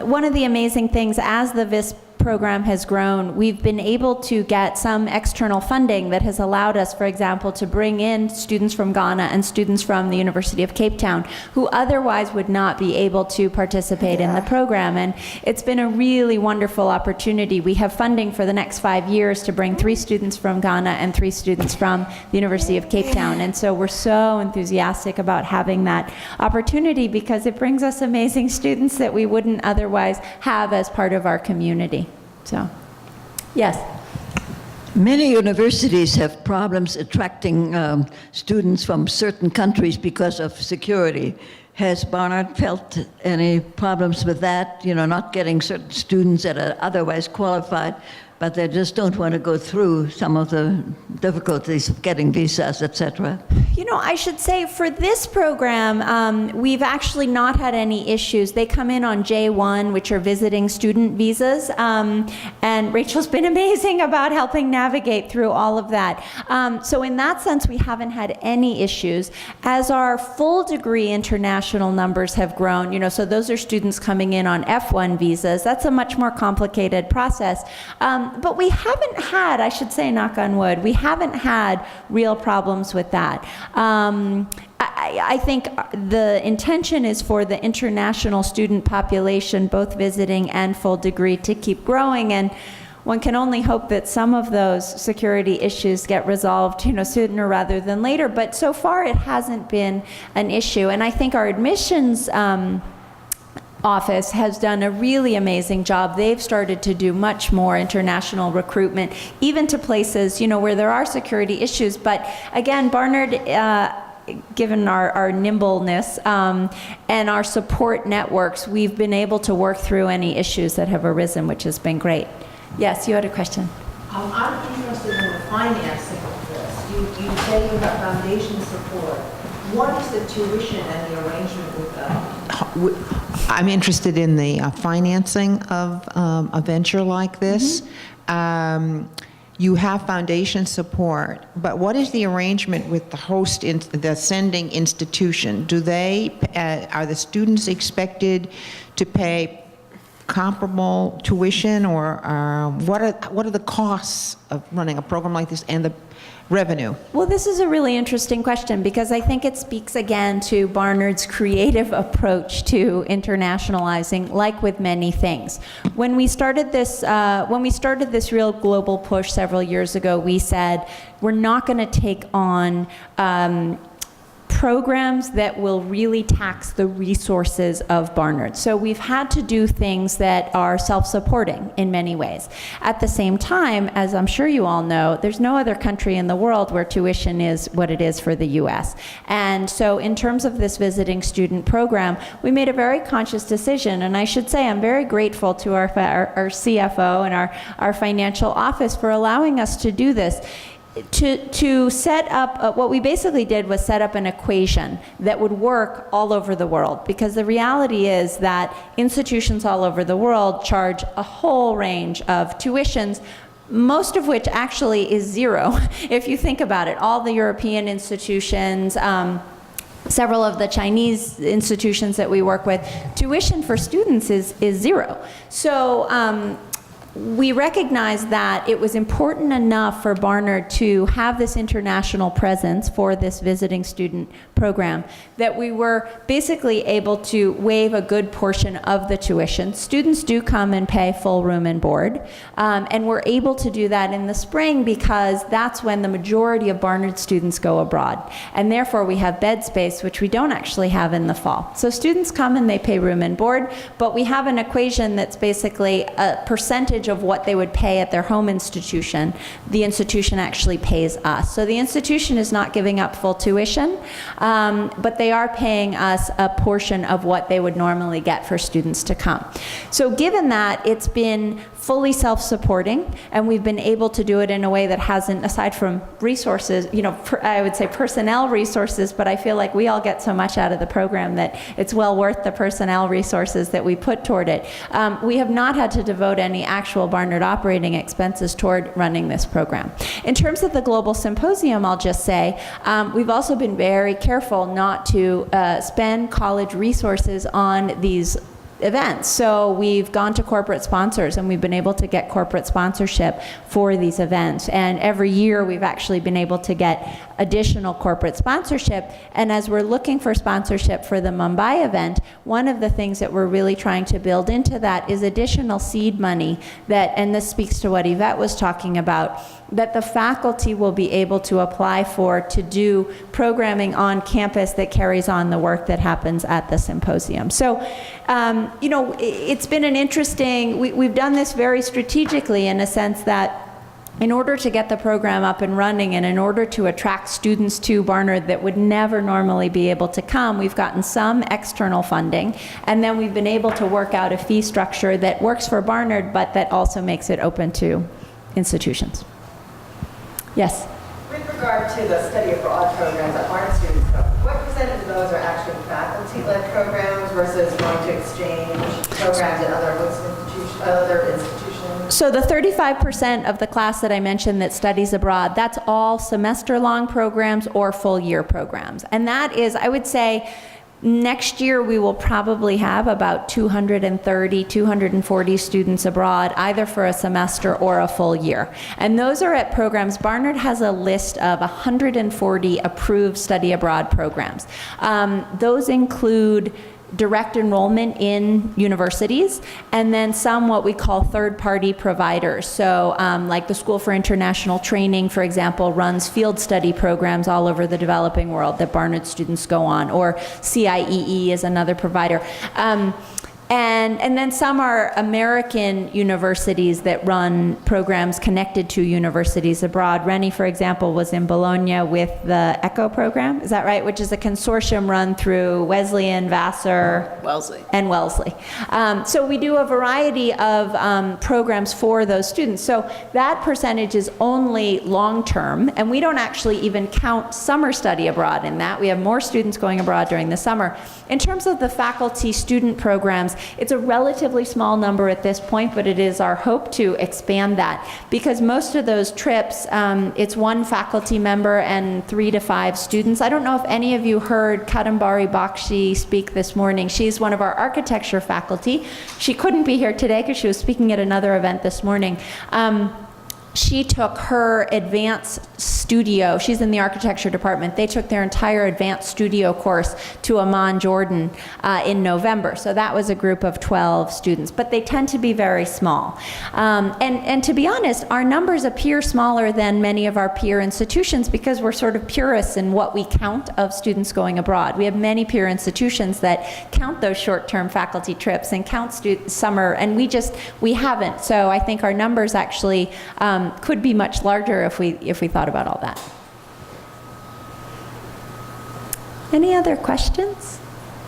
one of the amazing things as the VISP program has grown, we've been able to get some external funding that has allowed us, for example, to bring in students from Ghana and students from the University of Cape Town who otherwise would not be able to participate in the program. And it's been a really wonderful opportunity. We have funding for the next 5 years to bring 3 students from Ghana and 3 students from the University of Cape Town. And so we're so enthusiastic about having that opportunity, because it brings us amazing students that we wouldn't otherwise have as part of our community. So, yes. Many universities have problems attracting students from certain countries because of security. Has Barnard felt any problems with that? You know, not getting certain students that are otherwise qualified, but they just don't want to go through some of the difficulties of getting visas, etc. You know, I should say for this program, we've actually not had any issues. They come in on J1, which are visiting student visas, and Rachel's been amazing about helping navigate through all of that. So in that sense, we haven't had any issues. As our full degree international numbers have grown, you know, so those are students coming in on F1 visas. That's a much more complicated process. But we haven't had, I should say, knock on wood, we haven't had real problems with that. I think the intention is for the international student population, both visiting and full degree, to keep growing, and one can only hope that some of those security issues get resolved, you know, sooner rather than later. But so far, it hasn't been an issue, and I think our admissions office has done a really amazing job. They've started to do much more international recruitment, even to places, you know, where there are security issues. But again, Barnard, given our nimbleness and our support networks, we've been able to work through any issues that have arisen, which has been great. Yes, you had a question. I'm interested in the financing of this. You say you have foundation support. What is the tuition and the arrangement with that? I'm interested in the financing of a venture like this. You have foundation support, but what is the arrangement with the host, the sending institution? Do they, are the students expected to pay comparable tuition, or what are the costs of running a program like this and the revenue? Well, this is a really interesting question, because I think it speaks again to Barnard's creative approach to internationalizing, like with many things. When we started this real global push several years ago, we said we're not going to take on programs that will really tax the resources of Barnard. So we've had to do things that are self-supporting in many ways. At the same time, as I'm sure you all know, there's no other country in the world where tuition is what it is for the US. And so in terms of this visiting student program, we made a very conscious decision, and I should say I'm very grateful to our CFO and our financial office for allowing us to do this. To set up, what we basically did was set up an equation that would work all over the world, because the reality is that institutions all over the world charge a whole range of tuitions, most of which actually is zero, if you think about it. All the European institutions, several of the Chinese institutions that we work with, tuition for students is zero. So we recognized that it was important enough for Barnard to have this international presence for this visiting student program that we were basically able to waive a good portion of the tuition. Students do come and pay full room and board, and we're able to do that in the spring because that's when the majority of Barnard students go abroad, and therefore we have bed space, which we don't actually have in the fall. So students come and they pay room and board, but we have an equation that's basically a percentage of what they would pay at their home institution. The institution actually pays us. So the institution is not giving up full tuition, but they are paying us a portion of what they would normally get for students to come. So given that, it's been fully self-supporting, and we've been able to do it in a way that hasn't, aside from resources, you know, I would say personnel resources, but I feel like we all get so much out of the program that it's well worth the personnel resources that we put toward it. We have not had to devote any actual Barnard operating expenses toward running this program. In terms of the Global Symposium, I'll just say, we've also been very careful not to spend college resources on these events. So we've gone to corporate sponsors, and we've been able to get corporate sponsorship for these events. And every year we've actually been able to get additional corporate sponsorship. And as we're looking for sponsorship for the Mumbai event, one of the things that we're really trying to build into that is additional seed money that, and this speaks to what Yvette was talking about, that the faculty will be able to apply for to do programming on campus that carries on the work that happens at the symposium. So you know, it's been an interesting, we've done this very strategically in a sense that in order to get the program up and running and in order to attract students to Barnard that would never normally be able to come, we've gotten some external funding, and then we've been able to work out a fee structure that works for Barnard, but that also makes it open to institutions. Yes? With regard to the study abroad programs that Barnard students go, what percentage of those are actually faculty-led programs versus going to exchange programs in other institutions? So the 35% of the class that I mentioned that studies abroad, that's all semester-long programs or full-year programs. And that is, I would say, next year we will probably have about 230, 240 students abroad, either for a semester or a full year. And those are at programs. Barnard has a list of 140 approved study abroad programs. Those include direct enrollment in universities, and then some what we call third-party providers. So like the School for International Training, for example, runs field study programs all over the developing world that Barnard students go on, or CIEE is another provider. And then some are American universities that run programs connected to universities abroad. Rennie, for example, was in Bologna with the ECHO program, is that right? Which is a consortium run through Wesleyan, Vassar, and Wellesley. So we do a variety of programs for those students. So that percentage is only long-term, and we don't actually even count summer study abroad in that. We have more students going abroad during the summer. In terms of the faculty-student programs, it's a relatively small number at this point, but it is our hope to expand that, because most of those trips, it's one faculty member and 3 to 5 students. I don't know if any of you heard Kadambari Bakshi speak this morning. She's one of our architecture faculty. She couldn't be here today because she was speaking at another event this morning. She took her advanced studio, she's in the architecture department, they took their entire advanced studio course to Amman, Jordan in November. So that was a group of 12 students, but they tend to be very small. And to be honest, our numbers appear smaller than many of our peer institutions because we're sort of purists in what we count of students going abroad. We have many peer institutions that count those short-term faculty trips and count summer, and we haven't. So I think our numbers actually could be much larger if we thought about all that. Any other questions?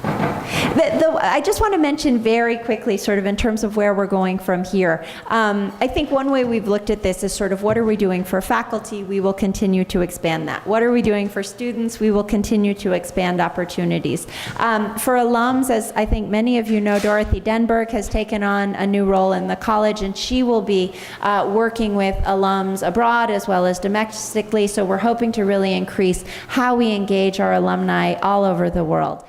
I just want to mention very quickly, sort of in terms of where we're going from here. I think one way we've looked at this is sort of what are we doing for faculty? We will continue to expand that. What are we doing for students? We will continue to expand opportunities. For alums, as I think many of you know, Dorothy Denberg has taken on a new role in the college, and she will be working with alums abroad as well as domestically. So we're hoping to really increase how we engage our alumni all over the world.